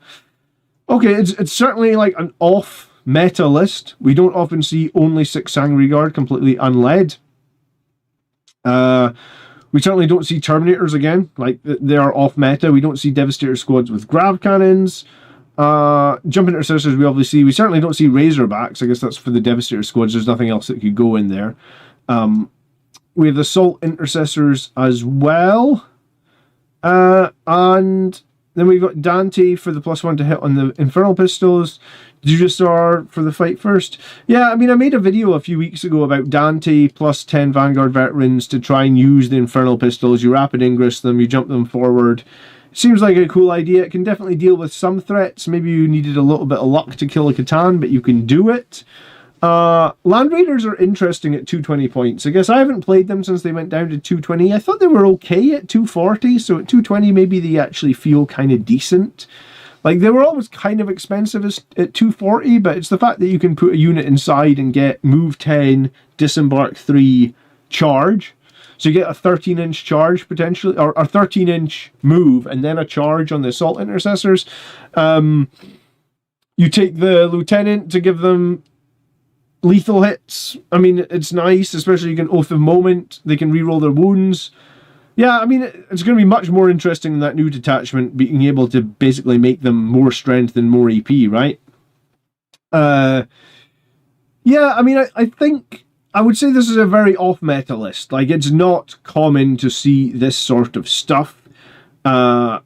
Okay, it's certainly like an off meta list. We don't often see only 6 Sangre Guard completely unled. We certainly don't see Terminators again. Like, they are off meta. We don't see Devastator squads with grav cannons. Jump Intercessors we obviously see. We certainly don't see Razorbacks. I guess that's for the Devastator squads. There's nothing else that could go in there. We have Assault Intercessors as well. And then we've got Dante for the +1 to hit on the Infernal Pistols. Jujasar for the fight first. Yeah, I mean, I made a video a few weeks ago about Dante plus 10 Vanguard Veterans to try and use the Infernal Pistols. You rapid ingress them, you jump them forward. Seems like a cool idea. It can definitely deal with some threats. Maybe you needed a little bit of luck to kill a Catan, but you can do it. Land Raiders are interesting at 220 points. I guess I haven't played them since they went down to 220. I thought they were okay at 240, so at 220 maybe they actually feel kind of decent. Like, they were always kind of expensive at 240, but it's the fact that you can put a unit inside and get move 10, disembark 3, charge. So you get a 13-inch charge, potentially, or a 13-inch move, and then a charge on the Assault Intercessors. You take the Lieutenant to give them lethal hits. I mean, it's nice, especially you can Oath of Moment. They can reroll their wounds. Yeah, I mean, it's going to be much more interesting in that new detachment, being able to basically make them more strength and more AP, right? Yeah, I mean, I think I would say this is a very off-meta list. Like, it's not common to see this sort of stuff. You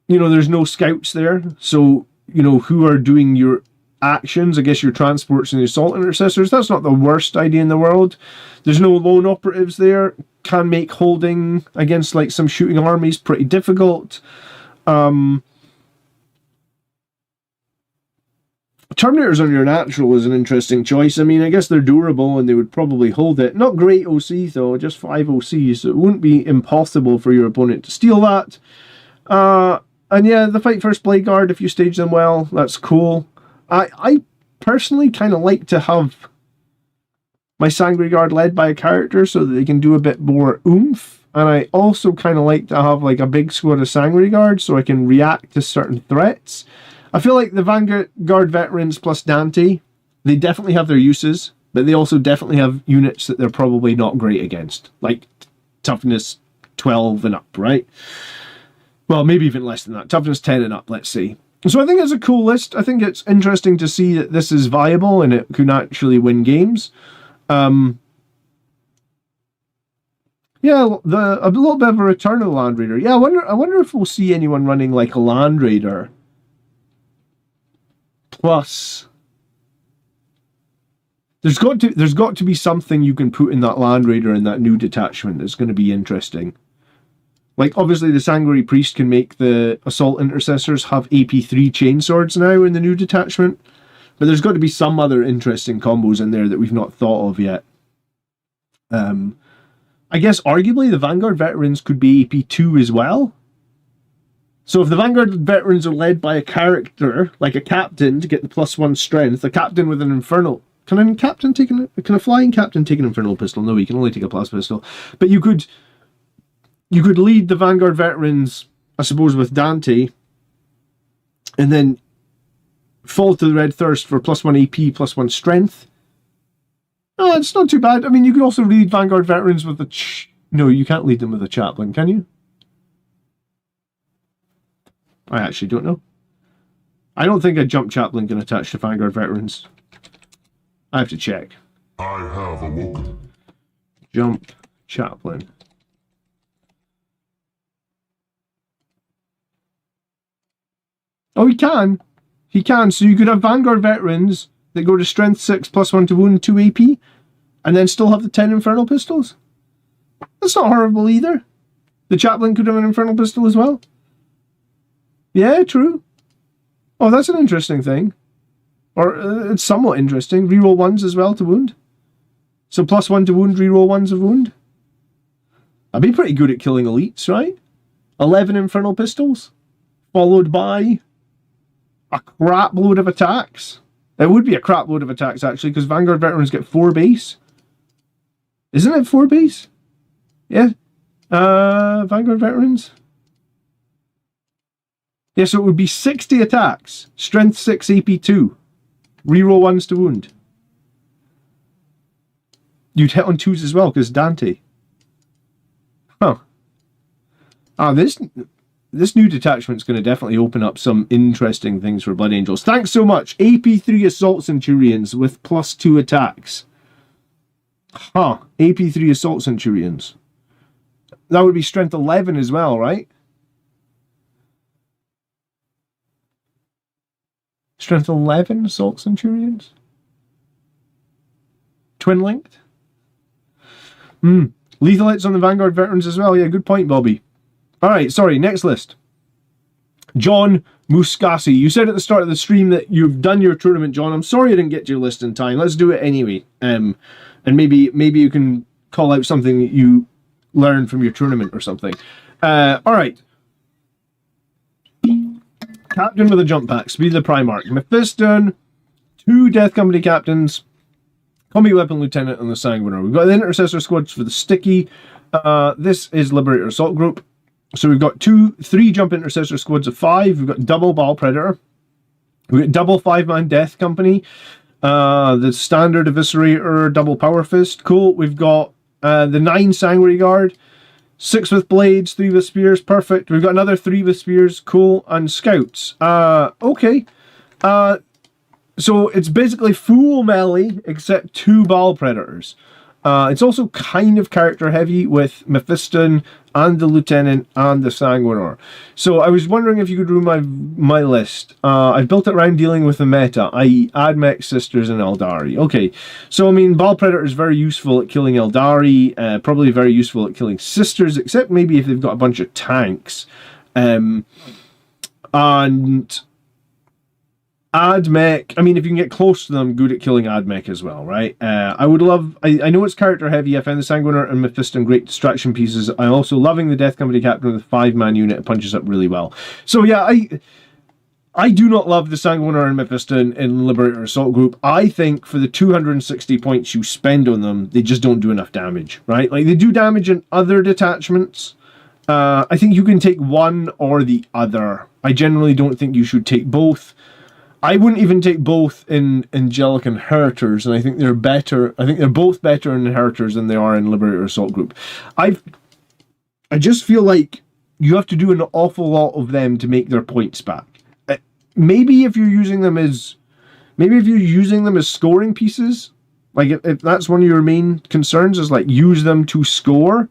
know, there's no scouts there, so, you know, who are doing your actions? I guess your transports and the Assault Intercessors. That's not the worst idea in the world. There's no lone operatives there. Can make holding against like some shooting armies pretty difficult. Terminators on your natural is an interesting choice. I mean, I guess they're durable and they would probably hold it. Not great OC though, just 5 OCs, so it wouldn't be impossible for your opponent to steal that. And yeah, the Fight First Blade Guard, if you stage them well, that's cool. I personally kind of like to have my Sangre Guard led by a character so that they can do a bit more oomph. And I also kind of like to have like a big squad of Sangre Guard so I can react to certain threats. I feel like the Vanguard Veterans plus Dante, they definitely have their uses, but they also definitely have units that they're probably not great against. Like toughness 12 and up, right? Well, maybe even less than that. Toughness 10 and up, let's say. So I think it's a cool list. I think it's interesting to see that this is viable and it can actually win games. Yeah, a little bit of a return of the Land Raider. Yeah, I wonder if we'll see anyone running like a Land Raider plus. There's got to be something you can put in that Land Raider in that new detachment that's going to be interesting. Like, obviously the Sangre Priest can make the Assault Intercessors have AP3 chainswords now in the new detachment. But there's got to be some other interesting combos in there that we've not thought of yet. I guess arguably the Vanguard Veterans could be AP2 as well. So if the Vanguard Veterans are led by a character, like a captain, to get the +1 strength, a captain with an Infernal... Can a flying captain take an Infernal Pistol? No, he can only take a Plus Pistol. But you could lead the Vanguard Veterans, I suppose, with Dante, and then fall to the Red Thirst for +1 AP, +1 strength. Oh, it's not too bad. I mean, you could also lead Vanguard Veterans with a... No, you can't lead them with a Chaplain, can you? I actually don't know. I don't think a Jump Chaplain can attach to Vanguard Veterans. I have to check. I have awoken. Jump Chaplain. Oh, he can. He can. So you could have Vanguard Veterans that go to Strength 6 +1 to Wound 2 AP, and then still have the 10 Infernal Pistols. That's not horrible either. The Chaplain could have an Infernal Pistol as well. Yeah, true. Oh, that's an interesting thing. Or it's somewhat interesting. Reroll 1s as well to wound. So +1 to wound, reroll 1s of wound. I'd be pretty good at killing elites, right? 11 Infernal Pistols, followed by a crap load of attacks. It would be a crap load of attacks, actually, because Vanguard Veterans get 4 base. Isn't it 4 base? Yeah. Vanguard Veterans. Yeah, so it would be 60 attacks. Strength 6, AP 2. Reroll 1s to wound. You'd hit on 2s as well, because Dante. Huh. This new detachment's going to definitely open up some interesting things for Blood Angels. Thanks so much. AP3 Assault Centurions with +2 attacks. Huh. AP3 Assault Centurions. That would be strength 11 as well, right? Strength 11 Assault Centurions? Twin linked? Lethal hits on the Vanguard Veterans as well. Yeah, good point, Bobby. Alright, sorry, next list. John Muscasi. You said at the start of the stream that you've done your tournament, John. I'm sorry I didn't get to your list in time. Let's do it anyway. And maybe you can call out something that you learned from your tournament or something. Alright. Captain with a jump pack. Speed of the Primarch. Mephiston. 2 Death Company captains. Combi Weapon Lieutenant and the Sanguinar. We've got the Intercessor squads for the Sticky. This is Liberator Assault Group. So we've got 3 Jump Intercessor squads of 5. We've got double Ball Predator. We've got double 5-man Death Company. The standard Eviscerator, double Power Fist. Cool. We've got the 9 Sanguinary Guard. 6 with Blades, 3 with Spears. Perfect. We've got another 3 with Spears. Cool. And Scouts. Okay. So it's basically full melee except 2 Ball Predators. It's also kind of character heavy with Mephiston and the Lieutenant and the Sanguinar. So I was wondering if you could rule my list. I've built it around dealing with the meta, i.e. Admech, Sisters, and Eldari. Okay, so I mean, Ball Predator is very useful at killing Eldari, probably very useful at killing Sisters, except maybe if they've got a bunch of tanks. And Admech, I mean, if you can get close to them, good at killing Admech as well, right? I know it's character heavy. I found the Sanguinar and Mephiston great distraction pieces. I'm also loving the Death Company Captain with a 5-man unit. It punches up really well. So yeah, I do not love the Sanguinar and Mephiston in Liberator Assault Group. I think for the 260 points you spend on them, they just don't do enough damage, right? Like, they do damage in other detachments. I think you can take one or the other. I generally don't think you should take both. I wouldn't even take both in Angelic Inheritors, and I think they're better. I think they're both better in Inheritors than they are in Liberator Assault Group. I just feel like you have to do an awful lot of them to make their points back. Maybe if you're using them as scoring pieces, like if that's one of your main concerns, is like use them to score,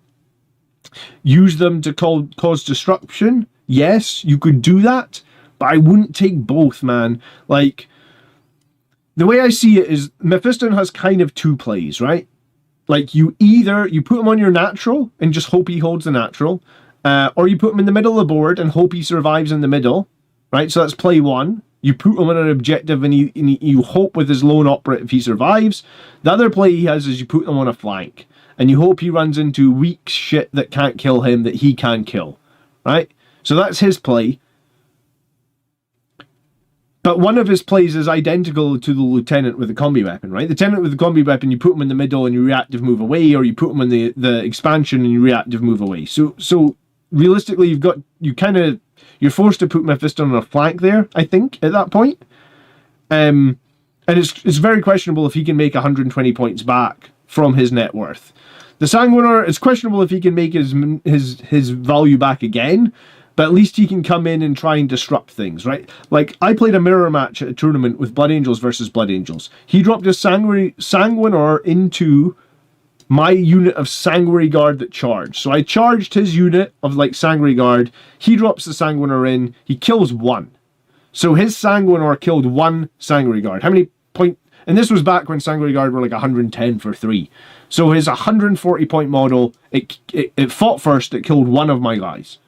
use them to cause disruption. Yes, you could do that. But I wouldn't take both, man. Like, the way I see it is Mephiston has kind of 2 plays, right? Like, you put him on your natural and just hope he holds the natural, or you put him in the middle of the board and hope he survives in the middle, right? So that's play 1. You put him on an objective and you hope with his lone operative he survives. The other play he has is you put him on a flank and you hope he runs into weak shit that can't kill him that he can kill, right? So that's his play. But one of his plays is identical to the Lieutenant with the combi weapon, right? The Lieutenant with the combi weapon, you put him in the middle and you reactive move away, or you put him in the expansion and you reactive move away. So realistically, you're forced to put Mephiston on a flank there, I think, at that point. And it's very questionable if he can make 120 points back from his net worth. The Sanguinar, it's questionable if he can make his value back again. But at least he can come in and try and disrupt things, right? Like, I played a mirror match at a tournament with Blood Angels versus Blood Angels. He dropped his Sanguinar into my unit of Sanguinary Guard that charged. So I charged his unit of, like, Sanguinary Guard. He drops the Sanguinar in. He kills 1. So his Sanguinar killed 1 Sanguinary Guard. How many points? And this was back when Sanguinary Guard were like 110 for 3. So his 140 point model, it fought first. It killed 1 of my guys.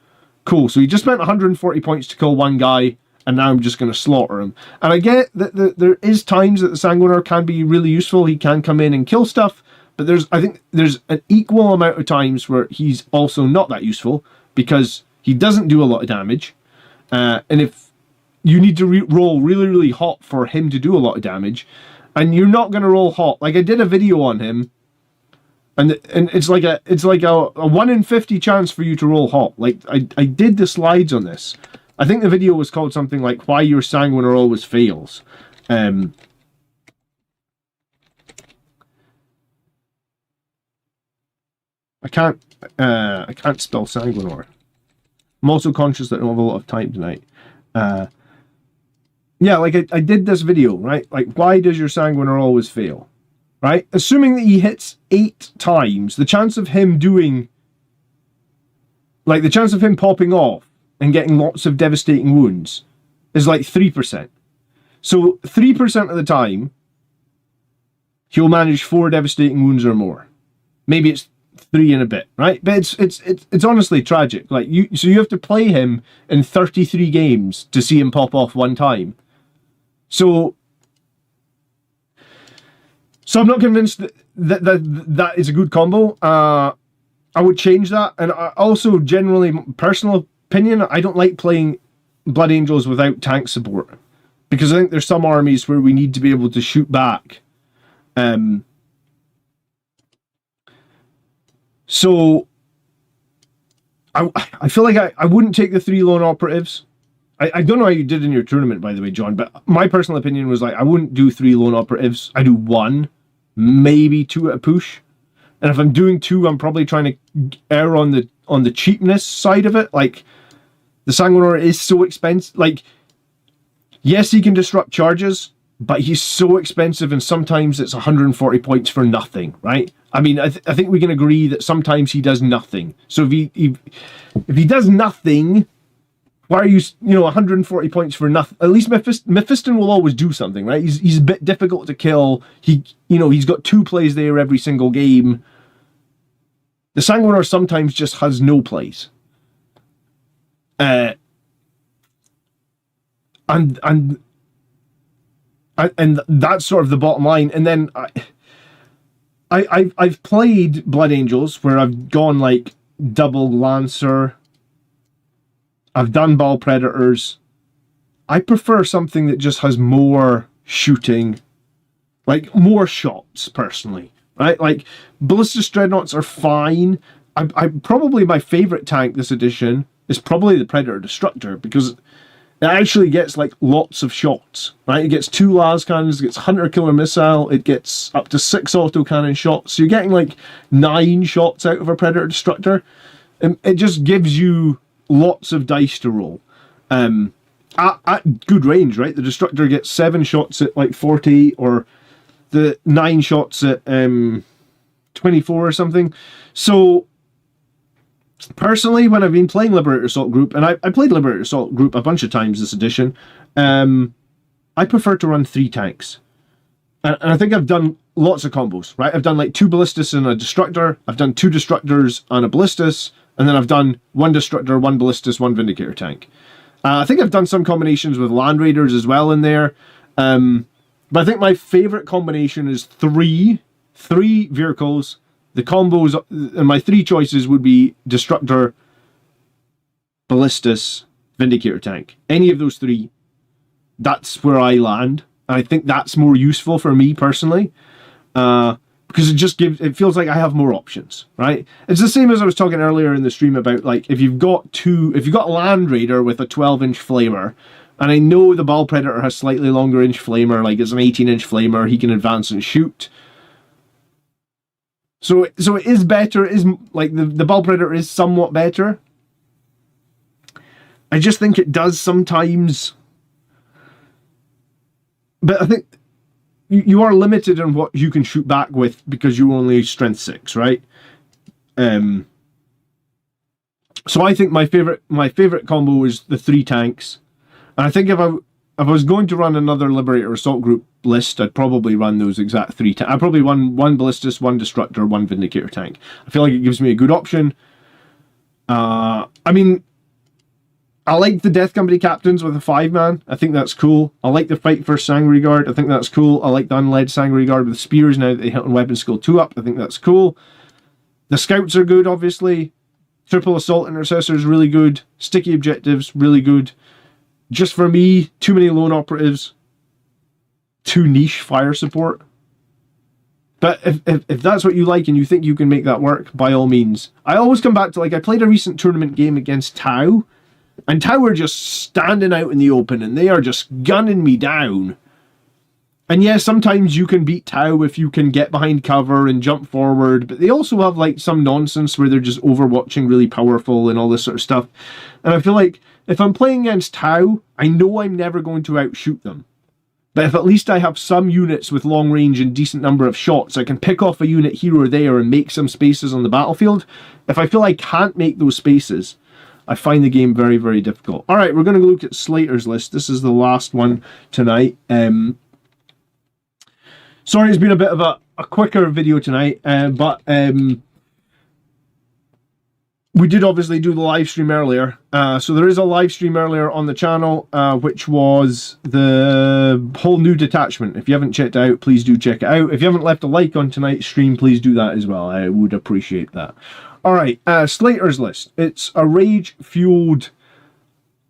Cool, so he just spent 140 points to kill 1 guy, and now I'm just going to slaughter him. And I get that there is times that the Sanguinar can be really useful. He can come in and kill stuff, but I think there's an equal amount of times where he's also not that useful, because he doesn't do a lot of damage. And if you need to roll really, really hot for him to do a lot of damage. And you're not going to roll hot. Like, I did a video on him, and it's like a 1 in 50 chance for you to roll hot. Like, I did the slides on this. I think the video was called something like "Why Your Sanguiner Always Fails." I can't spell Sanguinor. I'm also conscious that I don't have a lot of time tonight. Yeah, like I did this video, right? Like, why does your Sanguiner always fail? Right? Assuming that he hits 8 times, the chance of him popping off and getting lots of devastating wounds is like 3%. So 3% of the time, he'll manage 4 devastating wounds or more. Maybe it's 3 and a bit, right? But it's honestly tragic. Like, so you have to play him in 33 games to see him pop off 1 time. So I'm not convinced that is a good combo. I would change that. And I also, generally, personal opinion, I don't like playing Blood Angels without tank support, because I think there's some armies where we need to be able to shoot back. So I feel like I wouldn't take the 3 lone operatives. I don't know how you did in your tournament, by the way, John, but my personal opinion was like, I wouldn't do 3 lone operatives. I do 1, maybe 2 at a push. And if I'm doing 2, I'm probably trying to err on the cheapness side of it. Like, the Sanguinor is so expensive. Like, yes, he can disrupt charges, but he's so expensive, and sometimes it's 140 points for nothing, right? I mean, I think we can agree that sometimes he does nothing. So if he does nothing, why are you 140 points for nothing? At least Mephiston will always do something, right? He's a bit difficult to kill. He's got 2 plays there every single game. The Sanguinor sometimes just has no plays. And that's sort of the bottom line. And then I've played Blood Angels where I've gone like double Lancer. I've done Ball Predators. I prefer something that just has more shooting, like more shots, personally, right? Like, Ballistus Dreadnoughts are fine. I probably my favorite tank this edition is probably the Predator Destructor, because it actually gets like lots of shots, right? It gets 2 las cannons, it gets Hunter Killer Missile, it gets up to 6 autocannon shots. So you're getting like 9 shots out of a Predator Destructor. And it just gives you lots of dice to roll. At good range, right? The Destructor gets 7 shots at like 40, or the 9 shots at 24 or something. So personally, when I've been playing Liberator Assault Group, and I played Liberator Assault Group a bunch of times this edition, I prefer to run 3 tanks. And I think I've done lots of combos, right? I've done like 2 Ballistas and a Destructor. I've done 2 Destructors and a Ballistas. And then I've done 1 Destructor, 1 Ballistas, 1 Vindicator tank. I think I've done some combinations with Land Raiders as well in there. But I think my favorite combination is 3 vehicles. The combos, and my 3 choices would be Destructor, Ballistas, Vindicator tank. Any of those 3, that's where I land. And I think that's more useful for me personally. Because it feels like I have more options, right? It's the same as I was talking earlier in the stream about, like, if you've got Land Raider with a 12-inch flamer, and I know the Ball Predator has slightly longer inch flamer, like it's an 18-inch flamer, he can advance and shoot. So it is better, it is like the Ball Predator is somewhat better. I just think it does sometimes, but I think you are limited on what you can shoot back with because you're only strength 6, right? So I think my favorite combo is the 3 tanks, and I think if I was going to run another Liberator Assault Group list, I'd probably run those exact 3 tanks. I'd probably run 1 Ballistas, 1 Destructor, 1 Vindicator tank. I feel like it gives me a good option. I mean, I like the Death Company Captains with a 5-man. I think that's cool. I like the Fight First Sangre Guard. I think that's cool. I like the Unled Sangre Guard with spears now that they hit on Weapon Skill 2 up. I think that's cool. The Scouts are good, obviously. Triple Assault Intercessor is really good. Sticky Objectives, really good. Just for me, too many lone operatives, too niche fire support. But if that's what you like and you think you can make that work, by all means. I always come back to, like, I played a recent tournament game against Tau, and Tau are just standing out in the open, and they are just gunning me down. And yeah, sometimes you can beat Tau if you can get behind cover and jump forward, but they also have, like, some nonsense where they're just overwatching really powerful and all this sort of stuff. And I feel like if I'm playing against Tau, I know I'm never going to outshoot them. But if at least I have some units with long range and decent number of shots, I can pick off a unit here or there and make some spaces on the battlefield. If I feel I can't make those spaces, I find the game very, very difficult. Alright, we're going to look at Slater's list. This is the last one tonight. Sorry, it's been a bit of a quicker video tonight, but we did obviously do the live stream earlier. So there is a live stream earlier on the channel, which was the whole new detachment. If you haven't checked it out, please do check it out. If you haven't left a like on tonight's stream, please do that as well. I would appreciate that. Alright, Slater's list. It's a rage-fueled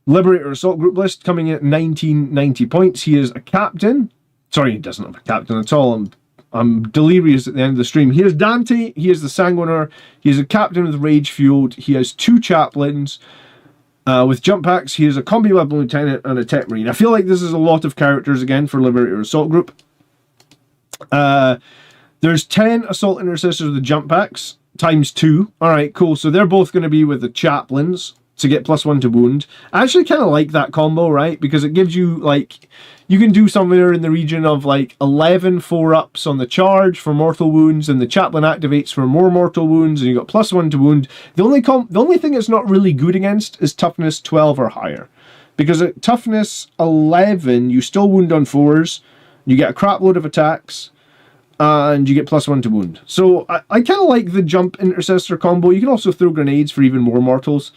Liberator Assault Group list coming in at 1990 points. He is a captain. Sorry, he doesn't have a captain at all. I'm delirious at the end of the stream. Here's Dante. He is the Sanguiner. He is a captain with Rage Fueled. He has 2 chaplains. With jump packs, he is a combi weapon lieutenant and a tech marine. I feel like this is a lot of characters again for Liberator Assault Group. There's 10 Assault Intercessors with jump packs, times 2. Alright, cool. So they're both going to be with the chaplains to get +1 to wound. I actually kind of like that combo, right? Because it gives you, like, you can do somewhere in the region of, like, 11 4-ups on the charge for mortal wounds, and the chaplain activates for more mortal wounds, and you got +1 to wound. The only thing it's not really good against is toughness 12 or higher. Because at toughness 11, you still wound on 4s, you get a crap load of attacks, and you get +1 to wound. So I kind of like the jump intercessor combo. You can also throw grenades for even more mortals.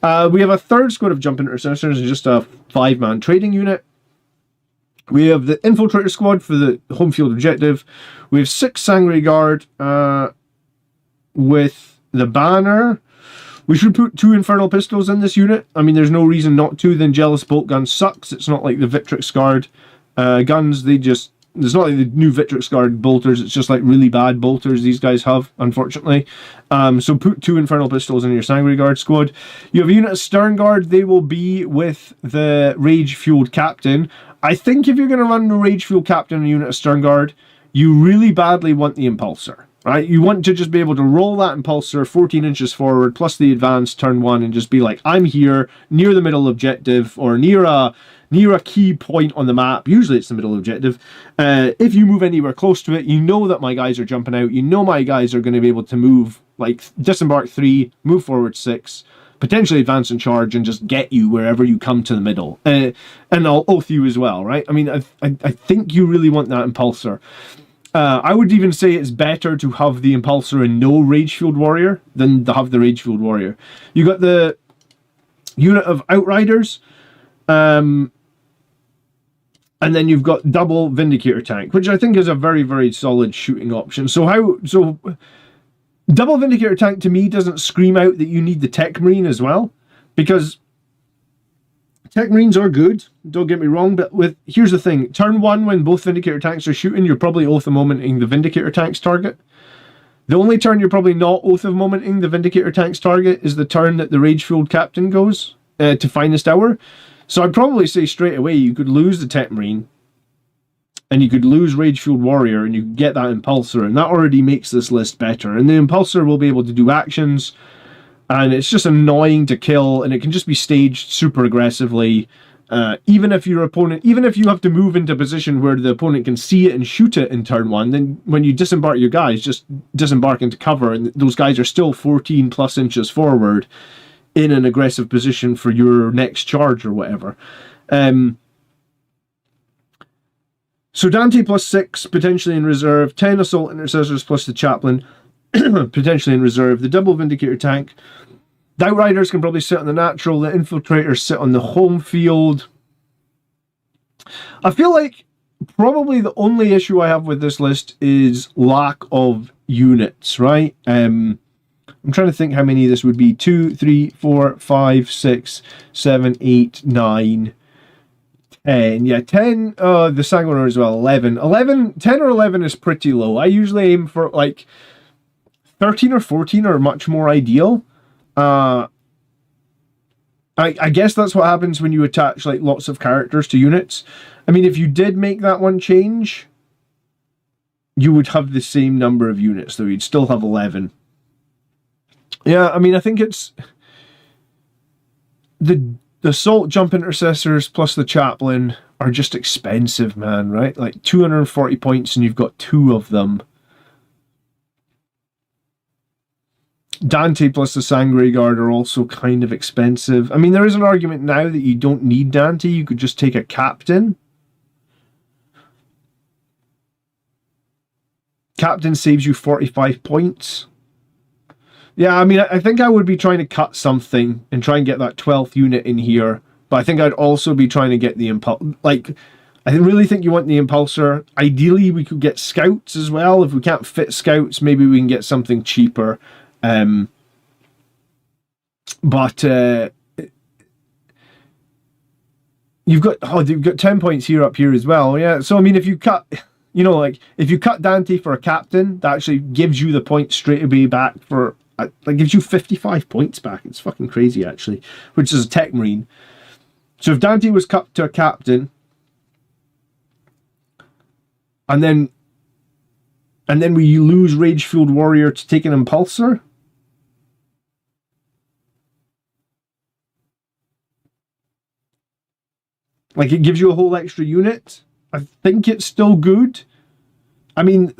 We have a third squad of jump intercessors and just a 5-man trading unit. We have the infiltrator squad for the home field objective. We have 6 Sangre Guard with the banner. We should put 2 infernal pistols in this unit. I mean, there's no reason not to. Then Jealous Bolt Gun sucks. It's not like the Victrix Guard guns. It's not like the new Victrix Guard bolters, it's just like really bad bolters these guys have, unfortunately. So put 2 Infernal Pistols in your Sangre Guard squad. You have a unit of Stern Guard, they will be with the Rage Fueled Captain. I think if you're going to run the Rage Fueled Captain and a unit of Stern Guard, you really badly want the Impulsor. Right? You want to just be able to roll that Impulsor 14 inches forward, plus the advance turn 1, and just be like, I'm here, near the middle objective, or near a key point on the map. Usually it's the middle objective. If you move anywhere close to it, you know that my guys are jumping out. You know my guys are going to be able to move, like, disembark 3, move forward 6, potentially advance and charge, and just get you wherever you come to the middle. And I'll oath you as well, right? I mean, I think you really want that Impulsor. I would even say it's better to have the Impulsor and no Rage Fueled Warrior than to have the Rage Fueled Warrior. You got the unit of Outriders, and then you've got double Vindicator tank, which I think is a very, very solid shooting option. So double Vindicator tank to me doesn't scream out that you need the Tech Marine as well, because Tech Marines are good, don't get me wrong, but here's the thing. Turn 1, when both Vindicator tanks are shooting, you're probably Oath of Momenting the Vindicator tank's target. The only turn you're probably not Oath of Momenting the Vindicator tank's target is the turn that the Rage Fueled Captain goes to Finest Hour. So I'd probably say straight away you could lose the Tech Marine, and you could lose Rage Fueled Warrior, and you could get that Impulsor, and that already makes this list better. And the Impulsor will be able to do actions, and it's just annoying to kill, and it can just be staged super aggressively. Even if you have to move into a position where the opponent can see it and shoot it in turn 1, then when you disembark your guys, just disembark into cover, and those guys are still 14 plus inches forward in an aggressive position for your next charge or whatever. So Dante +6, potentially in reserve. 10 Assault Intercessors plus the Chaplain, potentially in reserve. The double Vindicator tank. The Outriders can probably sit on the natural. The Infiltrators sit on the home field. I feel like probably the only issue I have with this list is lack of units, right? I'm trying to think how many this would be. 2, 3, 4, 5, 6, 7, 8, 9. And yeah, 10, the Sanguinary as well, 11. 10 or 11 is pretty low. I usually aim for like 13 or 14 are much more ideal. I guess that's what happens when you attach like lots of characters to units. I mean, if you did make that one change, you would have the same number of units, though you'd still have 11. Yeah, I mean, I think it's the assault jump intercessors plus the chaplain are just expensive, man, right? Like 240 points and you've got 2 of them. Dante plus the Sangre Guard are also kind of expensive. I mean, there is an argument now that you don't need Dante. You could just take a captain. Captain saves you 45 points. Yeah, I mean, I think I would be trying to cut something and try and get that 12th unit in here. But I think I'd also be trying to get the impulse. Like, I really think you want the impulsor. Ideally, we could get scouts as well. If we can't fit scouts, maybe we can get something cheaper. But you've got 10 points here up here as well. Yeah, so I mean, if you cut, you know, like if you cut Dante for a captain, that actually gives you the points straight away back for. That gives you 55 points back. It's fucking crazy, actually, which is a tech marine. So if Dante was cut to a captain, and then we lose Rage-Fueled Warrior to take an impulsor. Like, it gives you a whole extra unit. I think it's still good. I mean,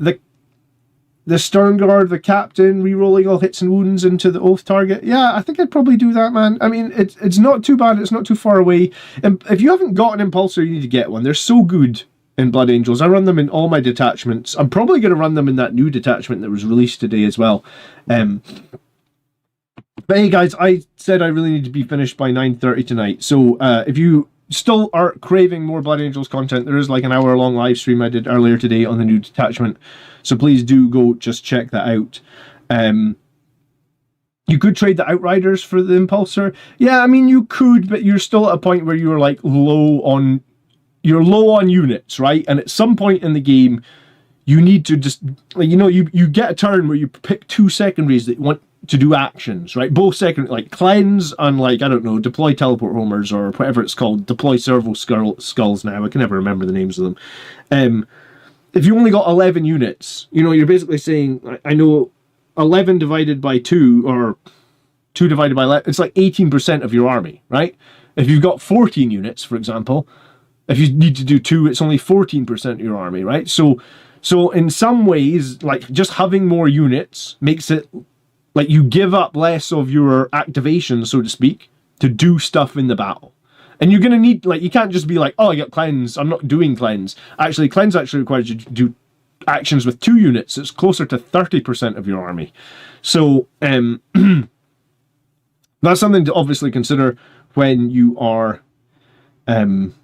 the Stern Guard, the captain, re-rolling all hits and wounds into the oath target. Yeah, I think I'd probably do that, man. I mean, it's not too bad. It's not too far away. And if you haven't got an impulsor, you need to get one. They're so good in Blood Angels. I run them in all my detachments. I'm probably going to run them in that new detachment that was released today as well. But hey, guys, I said I really need to be finished by 9:30 tonight. So if you still are craving more Blood Angels content, there is like an hour-long live stream I did earlier today on the new detachment. So please do go just check that out. You could trade the Outriders for the Impulsor. Yeah, I mean, you could, but you're still at a point where you're like low on units, right? And at some point in the game, you need to just, like, you know, you get a turn where you pick 2 secondaries that you want to do actions, right? Both second, like cleanse and like, I don't know, deploy teleport homers or whatever it's called, deploy servo skulls now. I can never remember the names of them. If you only got 11 units, you know, you're basically saying, I know 11 divided by 2 or 2 divided by 11, it's like 18% of your army, right? If you've got 14 units, for example, if you need to do 2, it's only 14% of your army, right? So in some ways, like, just having more units makes it like you give up less of your activation, so to speak, to do stuff in the battle. And you're going to need, like, you can't just be like, oh, I got cleanse, I'm not doing cleanse. Actually, cleanse actually requires you to do actions with 2 units. It's closer to 30% of your army. So that's something to obviously consider when you are when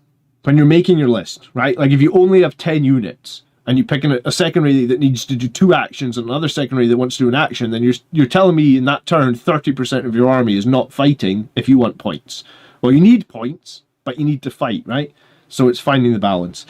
you're making your list, right? Like, if you only have 10 units and you pick a secondary that needs to do 2 actions and another secondary that wants to do an action, then you're telling me in that turn 30% of your army is not fighting if you want points. Well, you need points, but you need to fight, right? So it's finding the balance.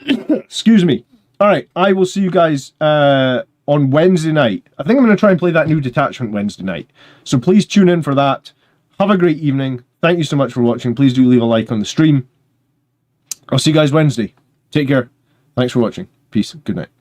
Excuse me. All right, I will see you guys on Wednesday night. I think I'm going to try and play that new detachment Wednesday night. So please tune in for that. Have a great evening. Thank you so much for watching. Please do leave a like on the stream. I'll see you guys Wednesday. Take care. Thanks for watching. Peace. Good night.